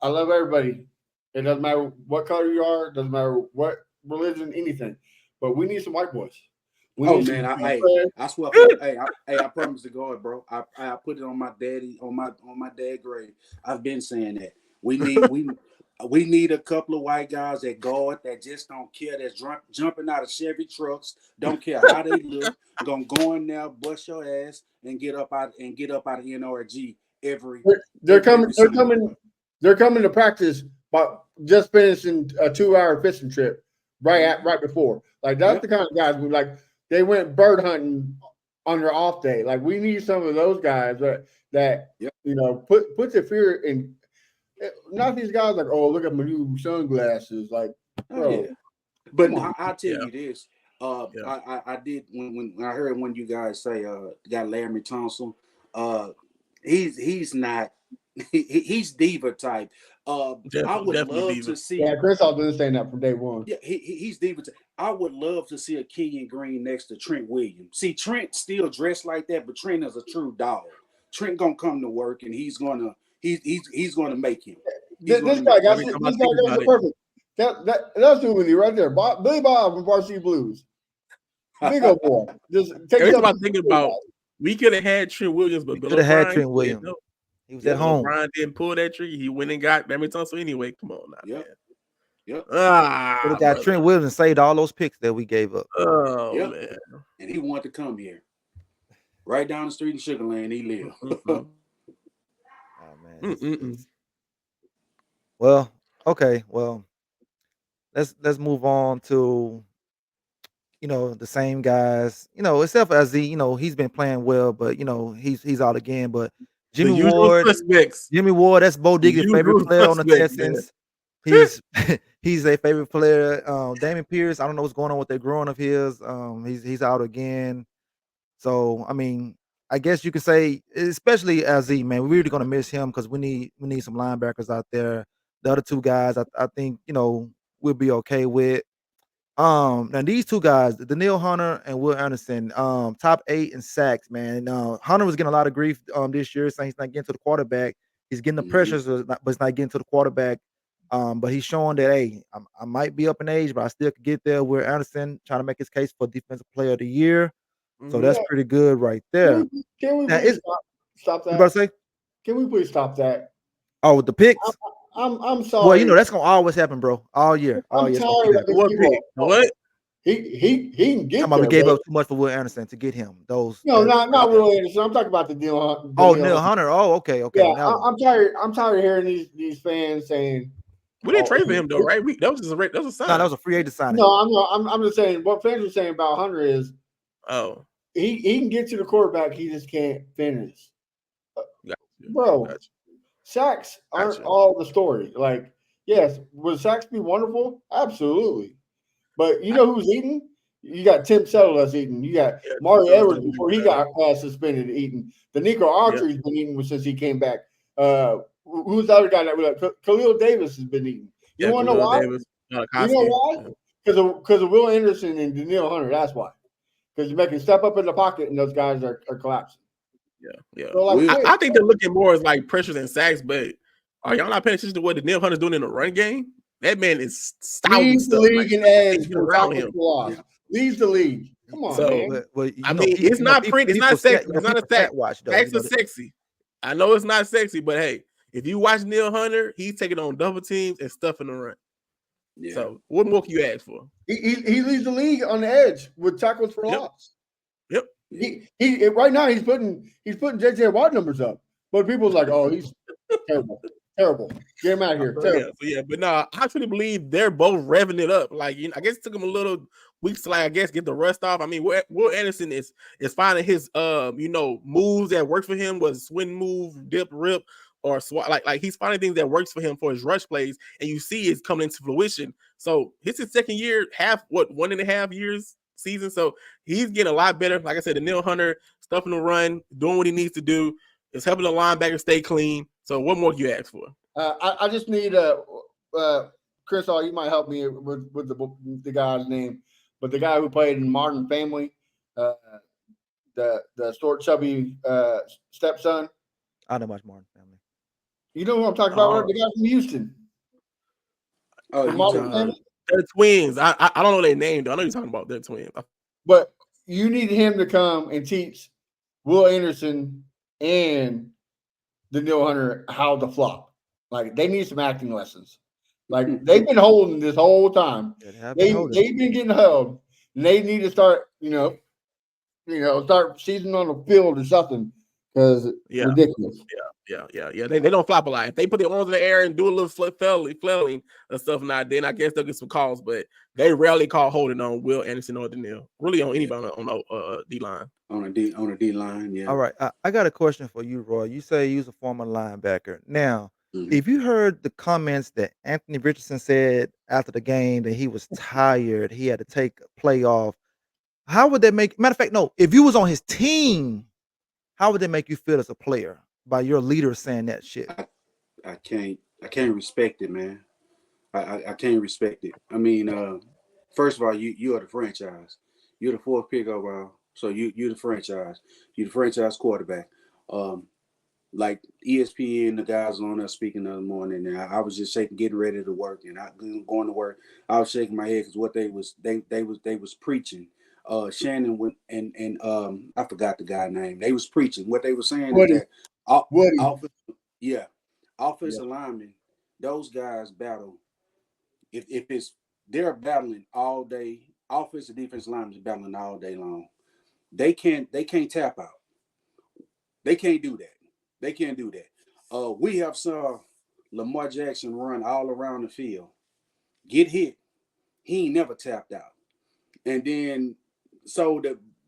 Speaker 4: I love everybody. It doesn't matter what color you are. Doesn't matter what religion, anything. But we need some white boys.
Speaker 5: I swear, I promise to God, bro. I put it on my daddy, on my dad grave. I've been saying that we need a couple of white guys that guard that just don't care. That's jumping out of Chevy trucks, don't care how they look. Gonna go in there, bust your ass, and get up out of NRG every.
Speaker 4: They're coming to practice, but just finishing a 2-hour fishing trip right before. Like that's the kind of guys who like. They went bird hunting on their off day. Like we need some of those guys that put the fear in. Not these guys like, oh, look at my new sunglasses. Like, bro.
Speaker 5: But I'll tell you this. I did when I heard one of you guys say got Larry Tunsil. He's not. He's diva type. I would love to see.
Speaker 4: Yeah, Crenshaw been saying that from day one.
Speaker 5: Yeah, he's diva type. I would love to see a Kenyon Green next to Trent Williams. See, Trent still dressed like that, but Trent is a true dog. Trent gonna come to work and he's gonna make him.
Speaker 4: This guy got perfect. That's too many right there. Billy Bob from Varsity Blues. Big old boy. Just take
Speaker 3: every time I'm thinking about we could have had Trent Williams, but
Speaker 2: could have had Trent Williams. He was at home.
Speaker 3: Brian didn't pull that tree. He went and got Larry Tunsil anyway. Come on now, man.
Speaker 5: Yep.
Speaker 2: Could have got Trent Williams and saved all those picks that we gave up.
Speaker 3: Oh man.
Speaker 5: And he wanted to come here. Right down the street in Sugar Land, he lived.
Speaker 2: Oh man. Well, okay. Well, let's move on to the same guys. Except for Aziz, he's been playing well, but he's out again. But Jimmy Ward, that's Bo Diggery's favorite player on the Texans. He's a favorite player. Damian Pierce, I don't know what's going on with that groin of his. He's out again. So I mean, I guess you could say, especially Aziz, man, we're really gonna miss him because we need some linebackers out there. The other two guys, I think we'll be okay with. Now these two guys, Danielle Hunter and Will Anderson, top 8 in sacks, man. Hunter was getting a lot of grief this year, saying he's not getting to the quarterback. He's getting the pressures, but he's not getting to the quarterback. But he's showing that, hey, I might be up in age, but I still could get there. Will Anderson trying to make his case for Defensive Player of the Year. So that's pretty good right there.
Speaker 4: Can we please stop that?
Speaker 2: You about to say?
Speaker 4: Can we please stop that?
Speaker 2: Oh, with the picks?
Speaker 4: I'm sorry.
Speaker 2: Well, that's gonna always happen, bro. All year.
Speaker 4: I'm tired of
Speaker 3: what?
Speaker 4: He can get
Speaker 2: Talking about we
Speaker 4: there.
Speaker 2: gave
Speaker 4: But
Speaker 2: up too much for Will Anderson to get him. Those
Speaker 4: no,
Speaker 2: that,
Speaker 4: not Will Anderson. I'm talking about the Neil.
Speaker 2: oh, Neil Hunter. Oh, okay.
Speaker 4: Yeah,
Speaker 2: Now
Speaker 4: I'm tired. I'm tired of hearing these fans saying,
Speaker 3: We didn't
Speaker 4: "Oh,
Speaker 3: trade for him though, right? That was just that was a sign.
Speaker 2: no, that was a free agent signing.
Speaker 4: no." I'm just saying what fans are saying about Hunter is
Speaker 3: Oh,
Speaker 4: he can get to the quarterback. He just can't finish.
Speaker 3: gotcha.
Speaker 4: Bro,
Speaker 3: Gotcha.
Speaker 4: sacks aren't
Speaker 3: Gotcha.
Speaker 4: all the story. Like, yes, would sacks be wonderful? Absolutely. But you know who's eating? You got Tim Settle that's eating. You got
Speaker 3: Yeah,
Speaker 4: Mario
Speaker 3: Tim
Speaker 4: Edwards
Speaker 3: Settle's
Speaker 4: before he got suspended eating. The Nico Autry's been eating since he came back. Who's the other guy that we like? Khalil Davis has been eating. You want to know why?
Speaker 3: Davis,
Speaker 4: You know why? Because of Will Anderson and Daniil Hunter. That's why. Because you're making step up in the pocket and those guys are collapsing.
Speaker 3: Yeah.
Speaker 4: So, like,
Speaker 3: I think they're looking more as like pressures and sacks, but are y'all not paying attention to what Daniil Hunter's doing in the run game? That man is stout.
Speaker 4: Leads the league in edge for
Speaker 3: around
Speaker 4: tackles
Speaker 3: him.
Speaker 4: for loss. Leads the league. Come on,
Speaker 3: So,
Speaker 4: man.
Speaker 2: But
Speaker 3: I mean, it's not print. It's not sexy. It's not a sack.
Speaker 2: Watch though.
Speaker 3: Sacks are sexy. I know it's not sexy, but hey, if you watch Neil Hunter, he's taking on double teams and stuffing the run.
Speaker 5: Yeah.
Speaker 3: So, what more can you ask for?
Speaker 4: He leads the league on the edge with tackles for loss.
Speaker 3: Yep.
Speaker 4: He right now he's putting JJ Watt numbers up, but people's like, oh, he's terrible. Get him out of here. Terrible.
Speaker 3: But no, I truly believe they're both revving it up. Like, I guess it took him a little weeks to get the rust off. I mean, Will Anderson is finding his moves that work for him, was swing move, dip, rip, or swat. Like he's finding things that works for him for his rush plays, and you see it's coming into fruition. So it's his second year, 1.5 years season. So he's getting a lot better. Like I said, the Neil Hunter stuffing the run, doing what he needs to do. It's helping the linebacker stay clean. So what more do you ask for?
Speaker 4: I just need Chris. You might help me with the guy's name, but the guy who played in Modern Family, the short chubby stepson.
Speaker 2: I know much Modern Family.
Speaker 4: You know who I'm talking about? Right? The guy from Houston.
Speaker 3: Oh, they're twins. I don't know their name though. I know you're talking about their twins.
Speaker 4: But you need him to come and teach Will Anderson and Daniil Hunter how to flop. Like, they need some acting lessons. Like, they've been holding this whole time. They've been getting held. And they need to start, start seasoning on the field or something. Because it's ridiculous.
Speaker 3: Yeah. They don't flop a lot. If they put their arms in the air and do a little flailing and stuff, then I guess they'll get some calls. But they rarely call holding on Will Anderson or Daniil. Really on anybody on the D line.
Speaker 5: On a D line, yeah.
Speaker 2: All right. I got a question for you, Roy. You say you was a former linebacker. Now, if you heard the comments that Anthony Richardson said after the game that he was tired, he had to take a play off, how would that make? Matter of fact, no. If you was on his team, how would that make you feel as a player by your leader saying that shit?
Speaker 5: I can't respect it, man. I can't respect it. I mean, first of all, you are the franchise. You're the fourth pick overall, so you're the franchise. You're the franchise quarterback. Like ESPN, the guys on there speaking the other morning, and I was just getting ready to work, and going to work. I was shaking my head because what they was preaching. Shannon went and I forgot the guy's name. They was preaching. What they were saying is that offensive linemen, those guys battle. If they're battling all day, offensive defensive linemen is battling all day long. They can't tap out. They can't do that. They can't do that. We have saw Lamar Jackson run all around the field, get hit. He ain't never tapped out. And then, so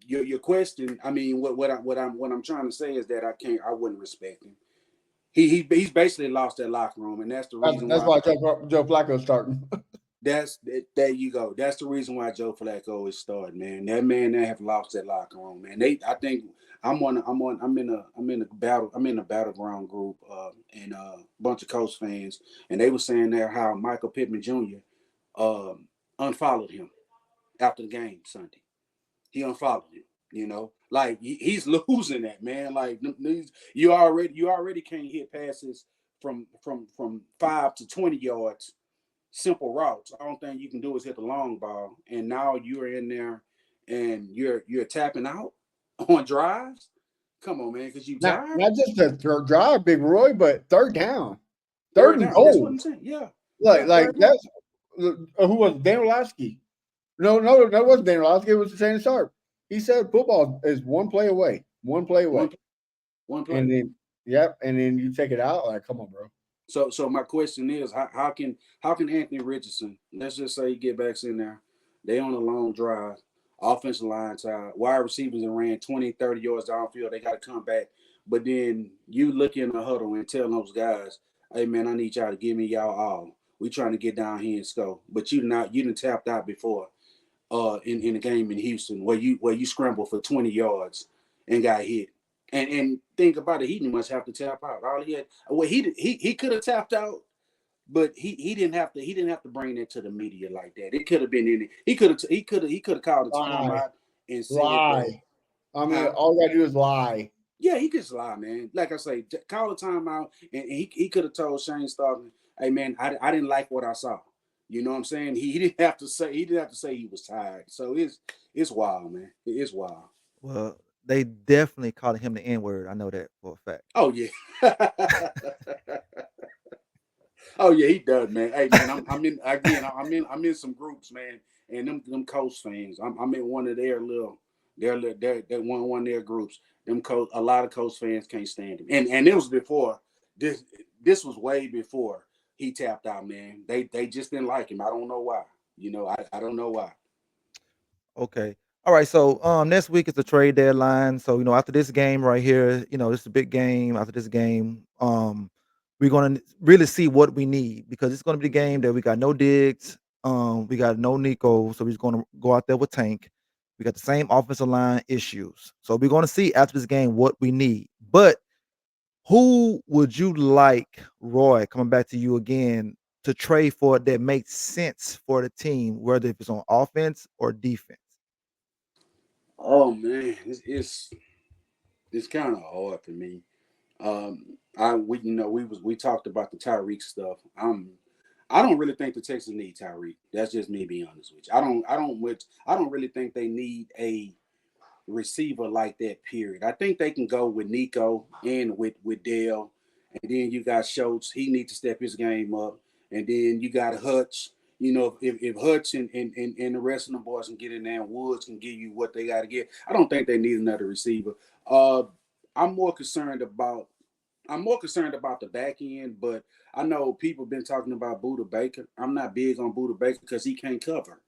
Speaker 5: your question, I mean, what I'm trying to say is that I wouldn't respect him. He's basically lost that locker room, and that's the reason
Speaker 4: why Joe Flacco's starting.
Speaker 5: There you go. That's the reason why Joe Flacco is starting, man. That man they have lost that locker room, man. I think I'm in a battleground group and a bunch of Colts fans, and they were saying there how Michael Pittman Jr. Unfollowed him after the game Sunday. He unfollowed him, like he's losing that, man. Like you already can't hit passes from 5 to 20 yards. Simple routes. I don't think you can do is hit the long ball, and now you're in there and you're tapping out on drives. Come on, man, because you tired.
Speaker 4: Not just a drive, Big Roy, but third down, third and goal.
Speaker 5: That's what I'm saying. Yeah,
Speaker 4: like that's who was Dan Orlovsky. No, that wasn't Daniel Orlovsky. It was Shannon Sharp. He said football is one play away. One play away.
Speaker 5: One play.
Speaker 4: And then, and then you take it out. Like, come on, bro.
Speaker 5: So my question is, how can Anthony Richardson, let's just say he get back in there, they on a long drive, offensive line side, wide receivers and ran 20, 30 yards downfield, they got to come back. But then you look in the huddle and tell those guys, hey man, I need y'all to give me y'all all. We trying to get down here and score. But you didn't tapped out before in the game in Houston where you scrambled for 20 yards and got hit. And think about it, he must have to tap out. All he had, well, he could have tapped out, but he didn't have to bring it to the media like that. It could have been in it. He could have called a timeout and said that.
Speaker 4: I mean, all you gotta do is lie.
Speaker 5: Yeah, he could lie, man. Like I say, call a timeout, and he could have told Shane Stockton, "Hey, man, I didn't like what I saw." You know what I'm saying? He didn't have to say he was tired. So it's wild, man. It's wild.
Speaker 2: Well, they definitely called him the N-word. I know that for a fact.
Speaker 5: Oh yeah. Oh yeah, he does, man. Hey man, I'm in some groups, man, and them Colts fans. I'm in one of their one of their groups. A lot of Colts fans can't stand him, and it was before this. This was way before he tapped out, man. They just didn't like him. I don't know why. I don't know why.
Speaker 2: Okay. All right. So next week is the trade deadline. So, after this game right here, this is a big game. After this game, we're gonna really see what we need because it's gonna be the game that we got no Diggs, we got no Nico, so we're just gonna go out there with Tank. We got the same offensive line issues. So we're gonna see after this game what we need. But who would you like, Roy, coming back to you again, to trade for that makes sense for the team, whether if it's on offense or defense?
Speaker 5: Oh man, it's kind of hard for me. We talked about the Tyreek stuff. I don't really think the Texans need Tyreek. That's just me being honest with you. I don't really think they need a receiver like that. Period. I think they can go with Nico and with Dale, and then you got Schultz. He needs to step his game up, and then you got Hutch. If Hutch and the rest of the boys can get in there and Woods can give you what they got to get, I don't think they need another receiver. I'm more concerned about the back end, but I know people been talking about Budda Baker. I'm not big on Budda Baker because he can't cover.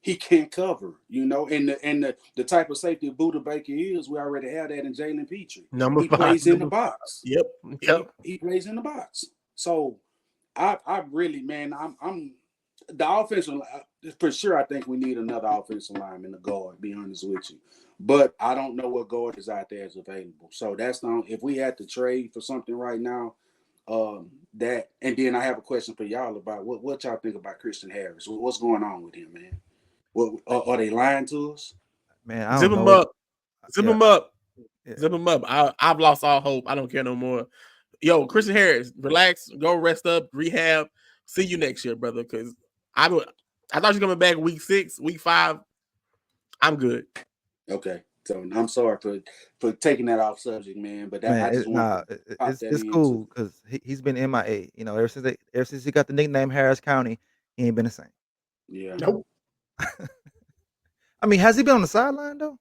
Speaker 5: He can't cover, and the type of safety Budda Baker is, we already have that in Jalen Petrie. He plays in the box.
Speaker 3: Yep.
Speaker 5: He plays in the box. So I really, man, I'm the offensive for sure. I think we need another offensive lineman to guard. Be honest with you, but I don't know what guard is out there is available. So that's not if we had to trade for something right now. That and then I have a question for y'all about what y'all think about Christian Harris. What's going on with him, man? What are they lying to us?
Speaker 2: Man, I
Speaker 3: Zip
Speaker 2: don't
Speaker 3: him
Speaker 2: know.
Speaker 3: up. Zip him up.
Speaker 2: Yeah.
Speaker 3: Zip him up. I've lost all hope. I don't care no more. Yo, Christian Harris, relax, go rest up, rehab. See you next year, brother. Because I thought you were coming back week 6, week 5. I'm good.
Speaker 5: Okay. So I'm sorry for taking that off subject, man. But I just want to pop that
Speaker 2: it's cool because he's been MIA. Ever since he got the nickname Harris County, he ain't been the same.
Speaker 5: Yeah.
Speaker 3: Nope.
Speaker 2: I mean, has he been on the sideline though?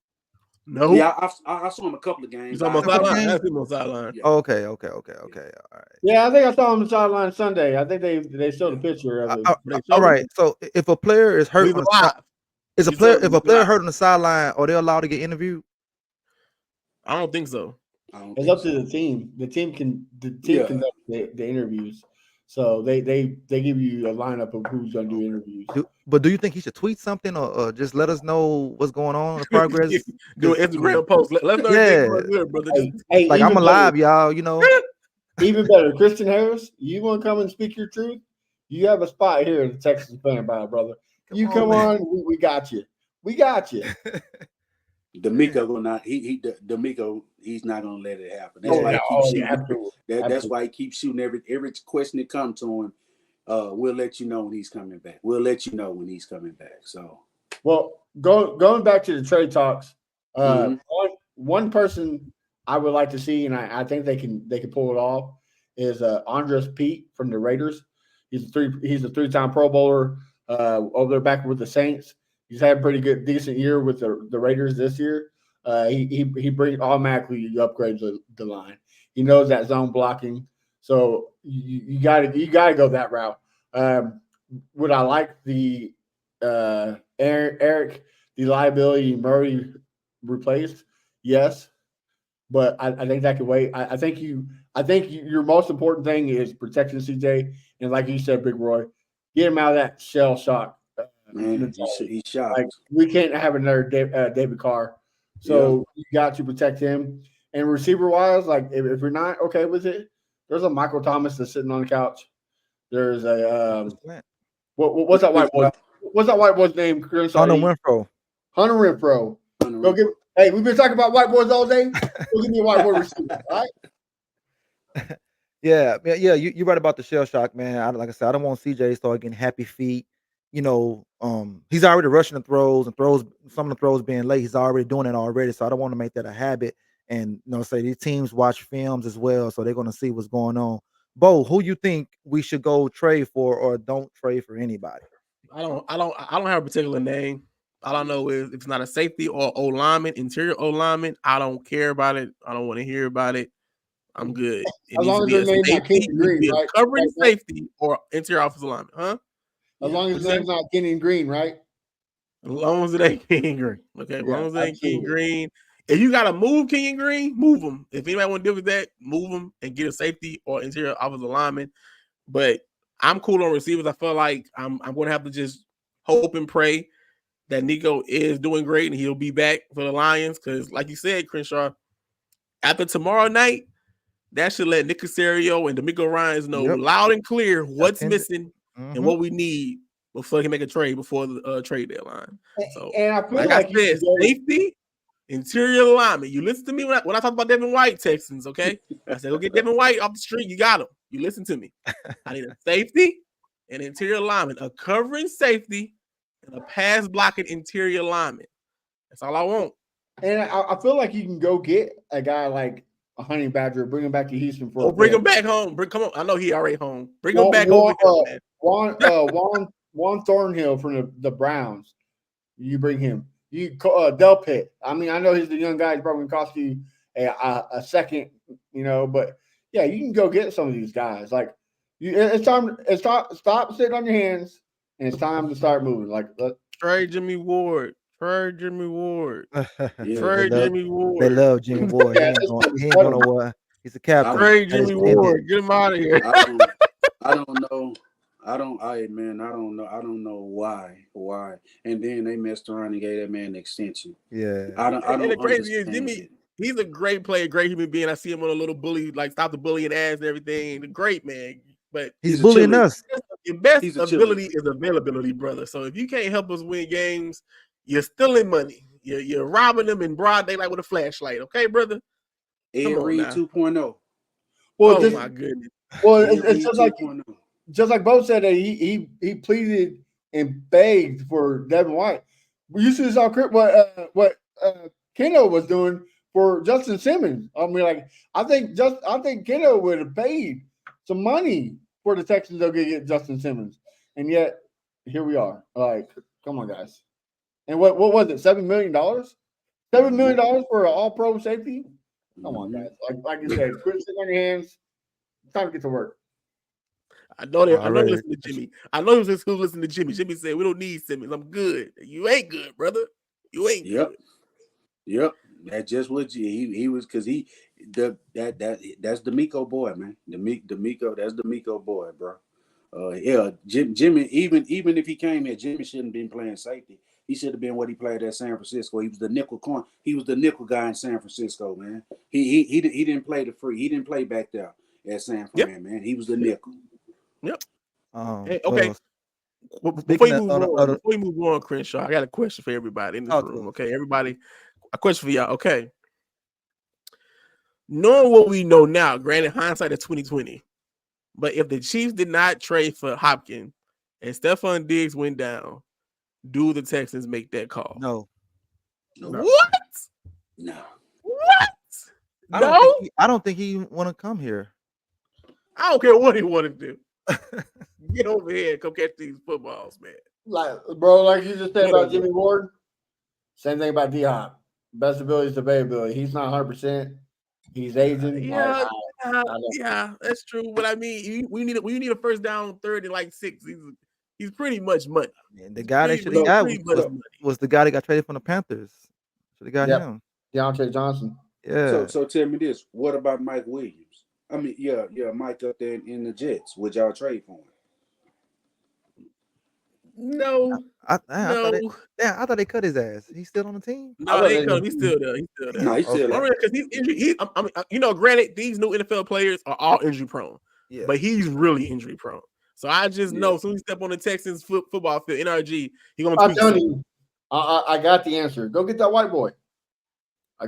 Speaker 5: No. Yeah, I saw him a couple of games.
Speaker 3: You saw him on sideline? I see him on sideline.
Speaker 5: Yeah.
Speaker 2: Okay. All right.
Speaker 4: Yeah, I think I saw him on the sideline Sunday. I think they showed a picture of it.
Speaker 2: All right. So if a player is hurt, if a player hurt on the sideline, are they allowed to get interviewed?
Speaker 3: I don't think so.
Speaker 4: It's up to the team. The team conducts the interviews. So they give you a lineup of who's going to do interviews.
Speaker 2: But do you think he should tweet something or just let us know what's going on, the progress?
Speaker 3: Do an Instagram post. Let's know good, brother.
Speaker 4: Hey,
Speaker 2: like I'm alive, y'all.
Speaker 4: Even better, Christian Harris. You want to come and speak your truth? You have a spot here at the Texas Fan Bar, brother. Come on, we got you. We got you.
Speaker 5: D'Amico he's not gonna let it happen. That's why he keeps shooting. That's why he keeps shooting every question that comes to him. We'll let you know when he's coming back. So,
Speaker 4: well, going back to the trade talks, one person I would like to see, and I think they can pull it off, is Andres Pete from the Raiders. He's a 3-time Pro Bowler over there back with the Saints. He's had a pretty good, decent year with the Raiders this year. He brings automatically upgrades the line. He knows that zone blocking, so you gotta go that route. Would I like the Eric the liability Murray replaced? Yes, but I think that could wait. I think your most important thing is protecting CJ, and like you said, Big Roy, get him out of that shell shock.
Speaker 5: Man, he's
Speaker 4: Like
Speaker 5: shocked.
Speaker 4: we can't have another David Carr,
Speaker 5: Yeah.
Speaker 4: so you got to protect him. And receiver wise, like if you're not okay with it, there's a Michael Thomas that's sitting on the couch. There's a what's that white boy? What's that white boy's name?
Speaker 2: Hunter Renfro.
Speaker 4: Hunter Renfro. Go give. Hey, we've been talking about white boys all day. Go give me a white boy receiver, all right?
Speaker 2: Yeah. You're right about the shell shock, man. Like I said, I don't want CJ to start getting happy feet. You know, he's already rushing the throws and some of the throws being late. He's already doing it already. So I don't want to make that a habit. And say these teams watch films as well, so they're going to see what's going on. Bo, who you think we should go trade for or don't trade for anybody?
Speaker 3: I don't have a particular name. All I know is if it's not a safety or O lineman, interior O lineman, I don't care about it. I don't want to hear about it. I'm good. It
Speaker 4: As
Speaker 3: needs
Speaker 4: long
Speaker 3: to
Speaker 4: as
Speaker 3: be a
Speaker 4: their name's not
Speaker 3: safety,
Speaker 4: Kenyon Green, right?
Speaker 3: covering safety or interior offensive lineman, huh?
Speaker 4: As long as his name's not Kenyon Green, right?
Speaker 3: As long as it ain't Kenyon Green. Okay, as long as it ain't
Speaker 4: absolutely.
Speaker 3: Kenyon Green. If you gotta move Kenyon Green, move him. If anybody want to deal with that, move him and get a safety or interior offensive lineman. But I'm cool on receivers. I feel like I'm going to have to just hope and pray that Nico is doing great and he'll be back for the Lions. Because, like you said, Crenshaw, after tomorrow night, that should let Nick Caserio and D'Amico Ryans know loud and clear what's missing and what we need before he can make a trade before the trade deadline. So,
Speaker 4: and I feel
Speaker 3: like I said, safety, interior alignment. You listen to me when I talk about Devin White, Texans, okay? I said, go get Devin White off the street. You got him. You listen to me. I need a safety, an interior alignment, a covering safety, and a pass blocking interior alignment. That's all I want.
Speaker 4: And I feel like you can go get a guy like a Honey Badger, bring him back to Houston for.
Speaker 3: Bring him back home. Come on. I know he already home. Bring him back over here,
Speaker 4: man. Juan Thornhill from the Browns. You bring him. You Del Pitt. I mean, I know he's the young guy. He's probably going to cost you a second, but yeah, you can go get some of these guys. Like, it's time. Stop sitting on your hands, and it's time to start moving. Like,
Speaker 3: trade Jimmy Ward. Trade Jimmy Ward.
Speaker 2: Jimmy Ward. They love Jimmy Ward. He ain't going nowhere. He's a captain.
Speaker 3: Trade Jimmy Ward. Get him out of here.
Speaker 5: I don't know. I don't know why. And then they messed around and gave that man an extension.
Speaker 2: Yeah.
Speaker 5: I don't
Speaker 3: the crazy is Jimmy, he's a great player, great human being. I see him on a little bully, like stop the bullying ass and everything. The great man. But
Speaker 2: he's bullying us.
Speaker 3: Your best ability is availability, brother. So if you can't help us win games, you're stealing money. You're robbing them in broad daylight with a flashlight. Okay, brother?
Speaker 5: Ed Reed 2.0.
Speaker 3: Well, my goodness.
Speaker 4: Well, it's just like Bo said that he pleaded and begged for Devin White. You see saw what Keno was doing for Justin Simmons. I mean, like I think Keno would have paid some money for the Texans to get Justin Simmons, and yet here we are. Like, come on, guys. And what was it? $7 million? $7 million for an All-Pro safety? Come on, guys. Like you said, quit sitting on your hands. It's time to get to work.
Speaker 3: I know they listen to Jimmy. I know who's listening to Jimmy. Jimmy said, we don't need Simmons. I'm good. You ain't good, brother. You ain't good.
Speaker 5: Yep. That's just what he was, because that's D'Amico boy, man. D'Amico, that's D'Amico boy, bro. Jimmy, even if he came here, Jimmy shouldn't have been playing safety. He should have been what he played at San Francisco. He was the nickel corner. He was the nickel guy in San Francisco, man. He didn't play the free. He didn't play back there at San Fran, man. He was the nickel.
Speaker 3: Yep.
Speaker 2: Hey,
Speaker 3: okay. Before we move on, Crenshaw, I got a question for everybody in this room. Okay, everybody, a question for y'all. Okay. Knowing what we know now, granted hindsight is 2020, but if the Chiefs did not trade for Hopkins and Stephon Diggs went down, do the Texans make that call?
Speaker 2: No.
Speaker 3: What?
Speaker 5: No.
Speaker 3: What?
Speaker 2: I don't think he want to come here.
Speaker 3: I don't care what he wanted to do. Get over here and come catch these footballs, man.
Speaker 4: like you just said about
Speaker 3: Whatever.
Speaker 4: Jimmy Ward. Same thing about D Hop. Best ability is availability. He's not 100%. He's aging.
Speaker 3: Yeah, yeah,
Speaker 4: I don't.
Speaker 3: yeah, that's true. But I mean, we need a first down third and like 6. He's pretty much money.
Speaker 2: And the guy they should have
Speaker 3: He's
Speaker 2: got
Speaker 3: pretty much
Speaker 2: was,
Speaker 3: money.
Speaker 2: was the guy that got traded from the Panthers. Should have got
Speaker 4: Yep.
Speaker 2: him.
Speaker 4: DeAndre Johnson.
Speaker 2: Yeah.
Speaker 5: So tell me this: what about Mike Williams? I mean, Mike up there in the Jets. Would y'all trade for him?
Speaker 3: No,
Speaker 2: I
Speaker 3: no,
Speaker 2: thought they cut his ass. He's still on the team.
Speaker 3: no,
Speaker 4: thought
Speaker 3: they
Speaker 4: they
Speaker 3: cut him.
Speaker 4: just-
Speaker 3: He's still there. He's still there.
Speaker 5: No, he's still
Speaker 2: Okay.
Speaker 5: there.
Speaker 3: Because he's injury. I mean, granted, these new NFL players are all injury prone,
Speaker 2: Yeah.
Speaker 3: but he's really injury prone. So I just
Speaker 5: Yeah.
Speaker 3: know as soon as he step on the Texans football field, NRG, he gonna
Speaker 4: I'm
Speaker 3: tweak
Speaker 4: telling
Speaker 3: something.
Speaker 4: you, I got the answer. Go get that white boy.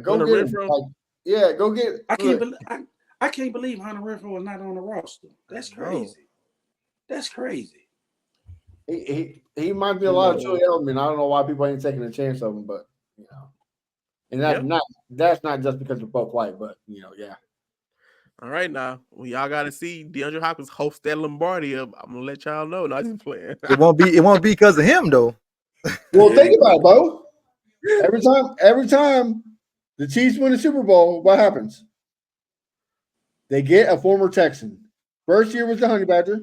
Speaker 4: Go
Speaker 3: Hunter
Speaker 4: get him.
Speaker 3: Renfrow?
Speaker 4: Like, yeah, go get.
Speaker 5: I can't
Speaker 4: look,
Speaker 5: believe I can't believe Hunter Renfrow is not on the roster. That's
Speaker 2: I know.
Speaker 5: crazy. That's crazy.
Speaker 4: he might be a lot of Julie Edelman. I don't know why people ain't taking a chance of him, but and that's not just because of both white, but yeah.
Speaker 3: All right, now y'all got to see DeAndre Hopkins host that Lombardi up. I'm gonna let y'all know. Not just playing.
Speaker 2: It won't be because of him though.
Speaker 4: Well, think about it, Bo. Every time the Chiefs win the Super Bowl, what happens? They get a former Texan. First year was the Honey Badger.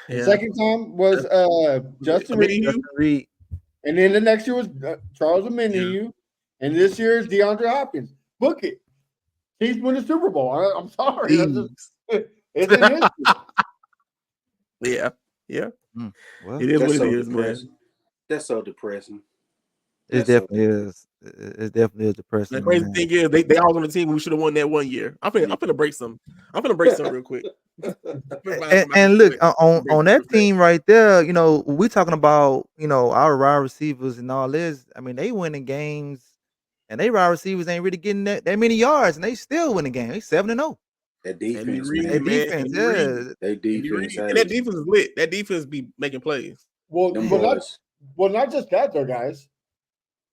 Speaker 4: The
Speaker 3: Yeah.
Speaker 4: second time was Justin Reed.
Speaker 2: Justin Reed.
Speaker 4: And then the next year was Charles Omenihu. And this year is DeAndre Hopkins. Book it. Chiefs win the Super Bowl. I'm sorry. That's just, it's in history.
Speaker 3: Yeah, yeah.
Speaker 2: Well,
Speaker 3: It is
Speaker 5: That's
Speaker 3: what
Speaker 5: so
Speaker 3: it is, man.
Speaker 5: depressing. That's so depressing.
Speaker 2: it
Speaker 5: That's so
Speaker 2: definitely is. It definitely is depressing.
Speaker 3: The crazy
Speaker 2: man.
Speaker 3: thing is, they all on the team. We should have won that one year. I'm finna break some. I'm finna break some real quick.
Speaker 2: And look on that team right there, we talking about our wide receivers and all this. I mean, they winning games, and they wide receivers ain't really getting that many yards, and they still winning games. They 7-0.
Speaker 5: That defense,
Speaker 3: Reed,
Speaker 2: That
Speaker 5: man.
Speaker 2: defense, yeah.
Speaker 5: They defense.
Speaker 3: And that defense is lit. That defense be making plays.
Speaker 4: Well,
Speaker 5: Them
Speaker 4: well,
Speaker 5: boys.
Speaker 4: not just that though, guys.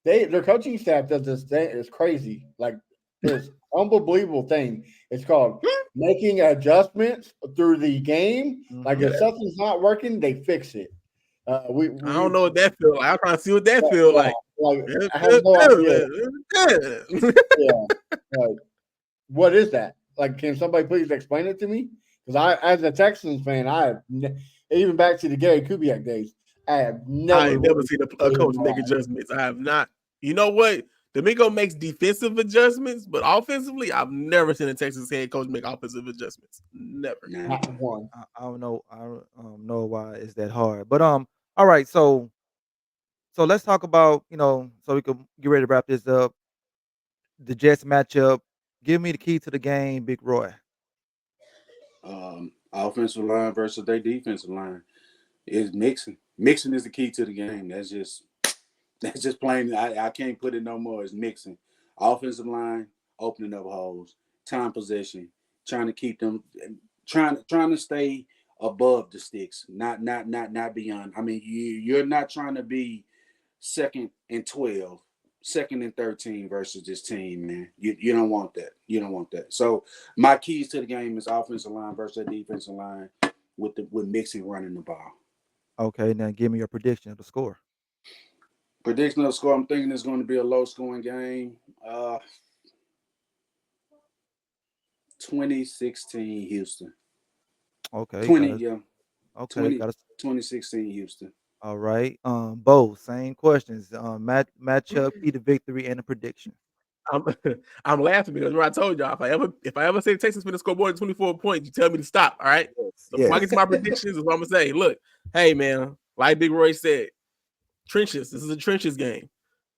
Speaker 4: Their coaching staff does this thing. It's crazy. Like this unbelievable thing. It's called making adjustments through the game. Like if something's not working, they fix it.
Speaker 3: I don't know what that feel like. I'm trying to see what that feel like.
Speaker 4: Like I have no idea. Like, what is that? Like, can somebody please explain it to me? Because as a Texans fan, I have even back to the Gary Kubiak days, I ain't never
Speaker 3: seen a coach make adjustments. I have not. You know what? Domingo makes defensive adjustments, but offensively, I've never seen a Texas head coach make offensive adjustments. Never.
Speaker 4: Not one.
Speaker 2: I don't know. I don't know why it's that hard. But all right. So let's talk about so we can get ready to wrap this up. The Jets matchup. Give me the key to the game, Big Roy.
Speaker 5: Offensive line versus their defensive line is mixing. Mixing is the key to the game. That's just plain. I can't put it no more. It's mixing. Offensive line opening up holes, time possession, trying to keep them, trying to stay above the sticks, not beyond. I mean, you're not trying to be 2nd and 12. 2nd and 13 versus this team, man. You don't want that. You don't want that. So my keys to the game is offensive line versus the defensive line with mixing running the ball.
Speaker 2: Okay, now give me your prediction of the score.
Speaker 5: Prediction of the score, I'm thinking it's going to be a low scoring game. 2016 Houston.
Speaker 2: Okay.
Speaker 5: 2016 Houston.
Speaker 2: All right. Both same questions. Matchup, key to victory, and a prediction.
Speaker 3: I'm laughing because remember I told y'all if I ever say Texas finna score more than 24 points, you tell me to stop. All right. So before I get to my predictions, is what I'm gonna say. Look, hey man, like Big Roy said, trenches. This is a trenches game.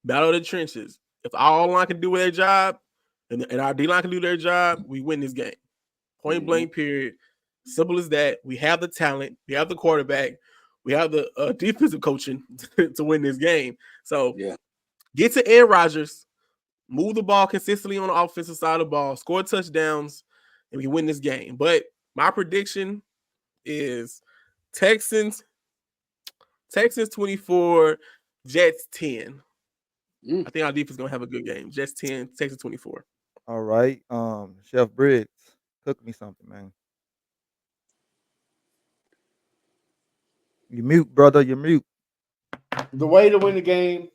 Speaker 3: Battle of the trenches. If our line can do their job and our D line can do their job, we win this game. Point blank. Period. Simple as that. We have the talent. We have the quarterback. We have the defensive coaching to win this game. So get to Aaron Rodgers, move the ball consistently on the offensive side of the ball, score touchdowns, and we win this game. But my prediction is Texans 24, Jets 10. I think our defense is going to have a good game. Jets 10, Texans 24.
Speaker 2: All right. Chef Briggs, cook me something, man. You mute, brother. You're mute.
Speaker 4: the way to win the game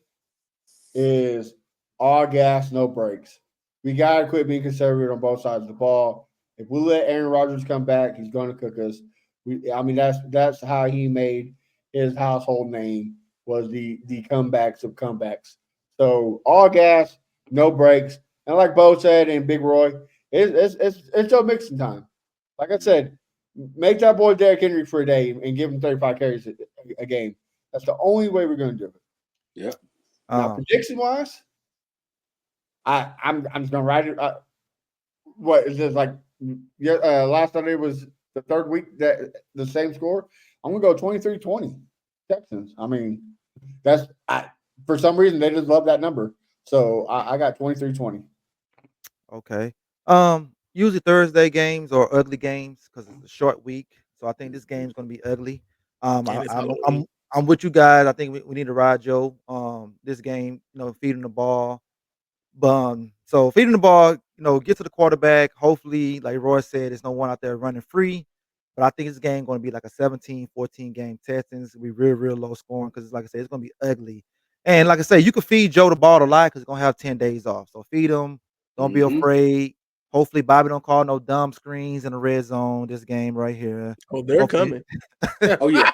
Speaker 4: is all gas, no brakes. We got to quit being conservative on both sides of the ball. If we let Aaron Rodgers come back, he's going to cook us. That's how he made his household name, was the comebacks of comebacks. So all gas, no brakes, and like Bo said and Big Roy, it's Joe Mixon time. Like I said, make that boy Derrick Henry for a day and give him 35 carries a game. That's the only way we're going to do it.
Speaker 5: Yep.
Speaker 4: Now, prediction wise, I'm just gonna write it. What is this like? Last Sunday was the third week that the same score. I'm gonna go 23-20 Texans. I mean, for some reason they just love that number. So I got 23-20.
Speaker 2: Okay. Usually Thursday games are ugly games because it's a short week. So I think this game's gonna be ugly.
Speaker 3: And it's Halloween.
Speaker 2: I'm with you guys. I think we need to ride Joe. This game, feeding the ball. So feeding the ball, get to the quarterback. Hopefully, like Roy said, there's no one out there running free. But I think this game going to be like a 17-14 game. Texans will be real, real low scoring because, like I said, it's going to be ugly. And like I said, you can feed Joe the ball a lot because he's going to have 10 days off. So feed him. Don't be afraid. Hopefully, Bobby don't call no dumb screens in the red zone this game right here.
Speaker 3: Oh, they're
Speaker 2: Hopefully.
Speaker 3: coming.
Speaker 5: Oh yeah.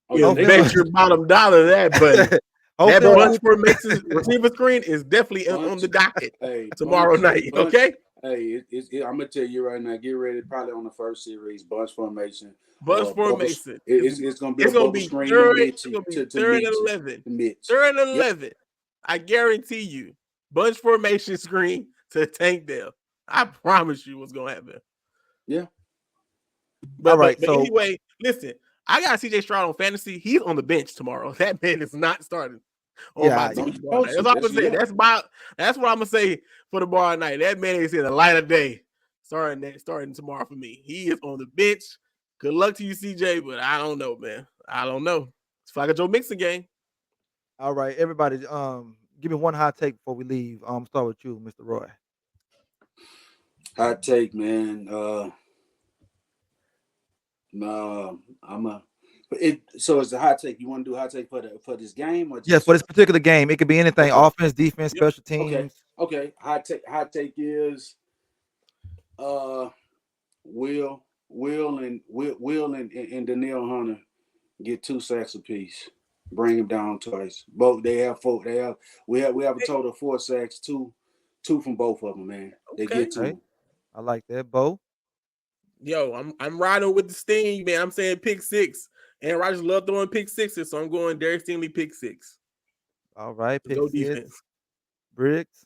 Speaker 3: Bet your bottom dollar that, but that bunch for Mixon's receiver screen is definitely on the docket tomorrow night. Okay.
Speaker 5: Hey, I'm gonna tell you right now. Get ready, probably on the first series, bunch formation.
Speaker 3: Bunch formation.
Speaker 5: It's gonna be
Speaker 3: it's
Speaker 5: a
Speaker 3: gonna be
Speaker 5: screen
Speaker 3: third.
Speaker 5: to
Speaker 3: It's gonna be
Speaker 5: to
Speaker 3: third
Speaker 5: Mitch,
Speaker 3: and 11.
Speaker 5: to Mitch.
Speaker 3: Third and 11. I guarantee you, bunch formation screen to Tank Dell. I promise you, what's gonna happen.
Speaker 5: Yeah.
Speaker 3: But,
Speaker 2: all right.
Speaker 3: but anyway, listen. I got CJ Stroud on fantasy. He's on the bench tomorrow. That man is not starting on my team tomorrow night. That's all I'm gonna say. That's what I'm gonna say for the bar night. That man is in the light of day. Starting tomorrow for me. He is on the bench. Good luck to you, CJ. But I don't know, man. I don't know. It's like a Joe Mixon game.
Speaker 2: All right, everybody. Give me one hot take before we leave. Start with you, Mr. Roy.
Speaker 5: Hot take, man. So it's a hot take. You want to do a hot take for this game or just...
Speaker 2: Yes, for this particular game, it could be anything: offense, defense, special teams.
Speaker 5: Okay. Hot take is Will and Danielle Hunter get 2 sacks apiece. Bring them down twice. Both we have a total of 4 sacks, two from both of them, man. They get 2.
Speaker 2: Okay. I like that, Bo.
Speaker 3: Yo, I'm riding with the Sting, man. I'm saying pick 6. And Rodgers love throwing pick 6s, so I'm going Derek Stingley pick 6.
Speaker 2: All right, pick
Speaker 3: Go
Speaker 2: 6.
Speaker 3: defense.
Speaker 2: Briggs.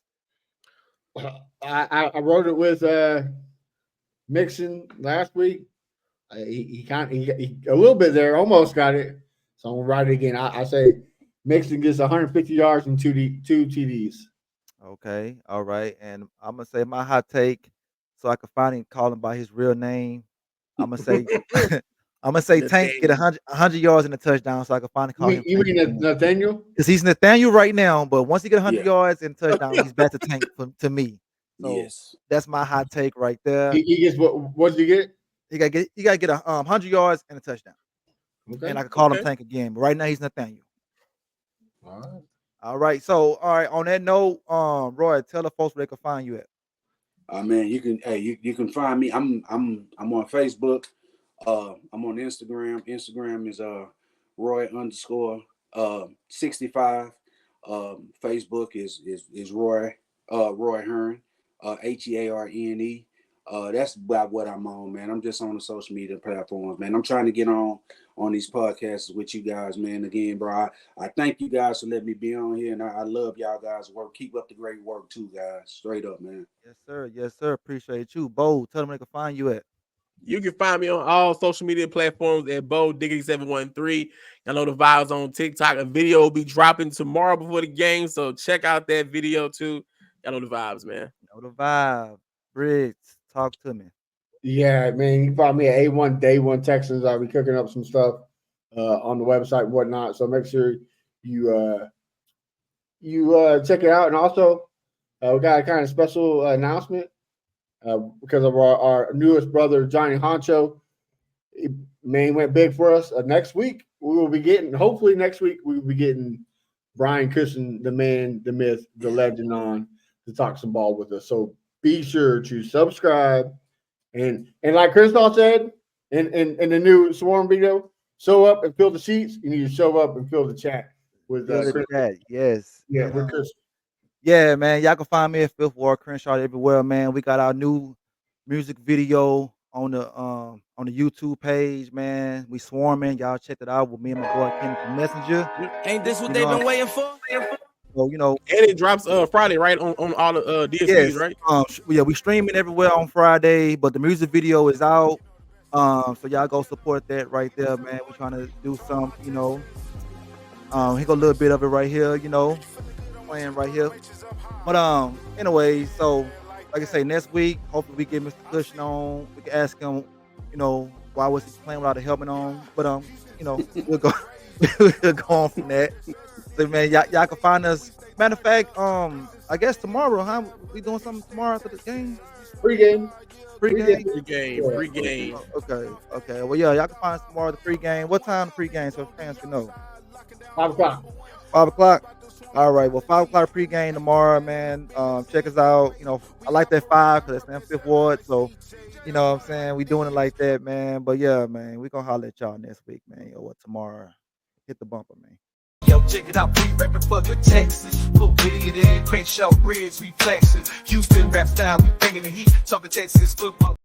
Speaker 4: I wrote it with Mixon last week. He a little bit there, almost got it. So I'm gonna write it again. I say Mixon gets 150 yards and 2 TDs.
Speaker 2: Okay, all right, and I'm gonna say my hot take, so I can finally call him by his real name. I'm gonna say, Tank get 100 yards and a touchdown, so I can finally call him.
Speaker 4: You mean Nathaniel?
Speaker 2: Because he's Nathaniel right now, but once he get 100 yards and touchdown, he's back to Tank to me. So that's my hot take right there.
Speaker 4: He gets what did you get?
Speaker 2: He got to get 100 yards and a touchdown. Okay. And I can call him Tank again, but right now he's Nathaniel. All right. So, on that note, Roy, tell the folks where they can find you at.
Speaker 5: Man, you can find me. I'm on Facebook. I'm on Instagram. Instagram is Roy_65. Facebook is Roy Hearn, Hearne. That's about what I'm on, man. I'm just on the social media platforms, man. I'm trying to get on these podcasts with you guys, man. Again, bro, I thank you guys for letting me be on here, and I love y'all guys' work. Keep up the great work too, guys. Straight up, man.
Speaker 2: Yes, sir. Appreciate you. Bo, tell them where they can find you at.
Speaker 3: You can find me on all social media platforms at Bo Diggity 713. I know the vibes on TikTok. A video will be dropping tomorrow before the game, so check out that video too. I know the vibes, man.
Speaker 2: Know the vibe. Briggs, talk to me.
Speaker 4: Yeah, man. You can find me at A1 Day 1 Texans. I'll be cooking up some stuff on the website and whatnot. So make sure you check it out. And also, we got a kind of special announcement. Because of our newest brother, Johnny Honcho. He went big for us. Next week, we will be getting. Hopefully next week we will be getting Brian Cushion, the man, the myth, the legend, on to talk some ball with us. So be sure to subscribe and like Crystal said in the new Swarm video, show up and fill the sheets. You need to show up and fill the chat with Crystal.
Speaker 2: Yes.
Speaker 4: Yeah,
Speaker 2: And,
Speaker 4: with Crystal.
Speaker 2: yeah, man. Y'all can find me at Fifth Ward Crenshaw everywhere, man. We got our new music video on the YouTube page, man. We swarming. Y'all check it out with me and my boy Kenny from Messenger.
Speaker 1: Ain't this what
Speaker 2: You
Speaker 1: they've
Speaker 2: know,
Speaker 1: been waiting for?
Speaker 2: so
Speaker 3: And it drops Friday, right? On all the DSPs,
Speaker 2: yes,
Speaker 3: right?
Speaker 2: yeah, we streaming everywhere on Friday, but the music video is out. So y'all go support that right there, man. We're trying to do some, you know. Here go a little bit of it right here, you know, playing right here. But anyway, so like I say, next week, hopefully we get Mr. Cushion on. We can ask him, you know, why was he playing without a helmet on? But you know, we'll go we'll go on from that. So man, y'all can find us. Matter of fact, I guess tomorrow, huh? We doing something tomorrow after the game?
Speaker 4: Pregame.
Speaker 2: Pregame?
Speaker 3: Pregame.
Speaker 2: Okay. Well, yeah, y'all can find us tomorrow the pregame. What time the pregame so fans can know?
Speaker 4: 5 o'clock.
Speaker 2: 5 o'clock. All right. Well, 5 o'clock pregame tomorrow, man. Check us out. You know, I like that 5 because it's in Fifth Ward. So, you know what I'm saying? We doing it like that, man. But yeah, man, we gonna holler at y'all next week, man. Or tomorrow. Hit the bumper, man.
Speaker 1: Yo, check it out, we rapping for the Texans. Put Willie in, Crenshaw, Reds, we flexing. Houston rap style, we bringing the heat. Talking Texas football.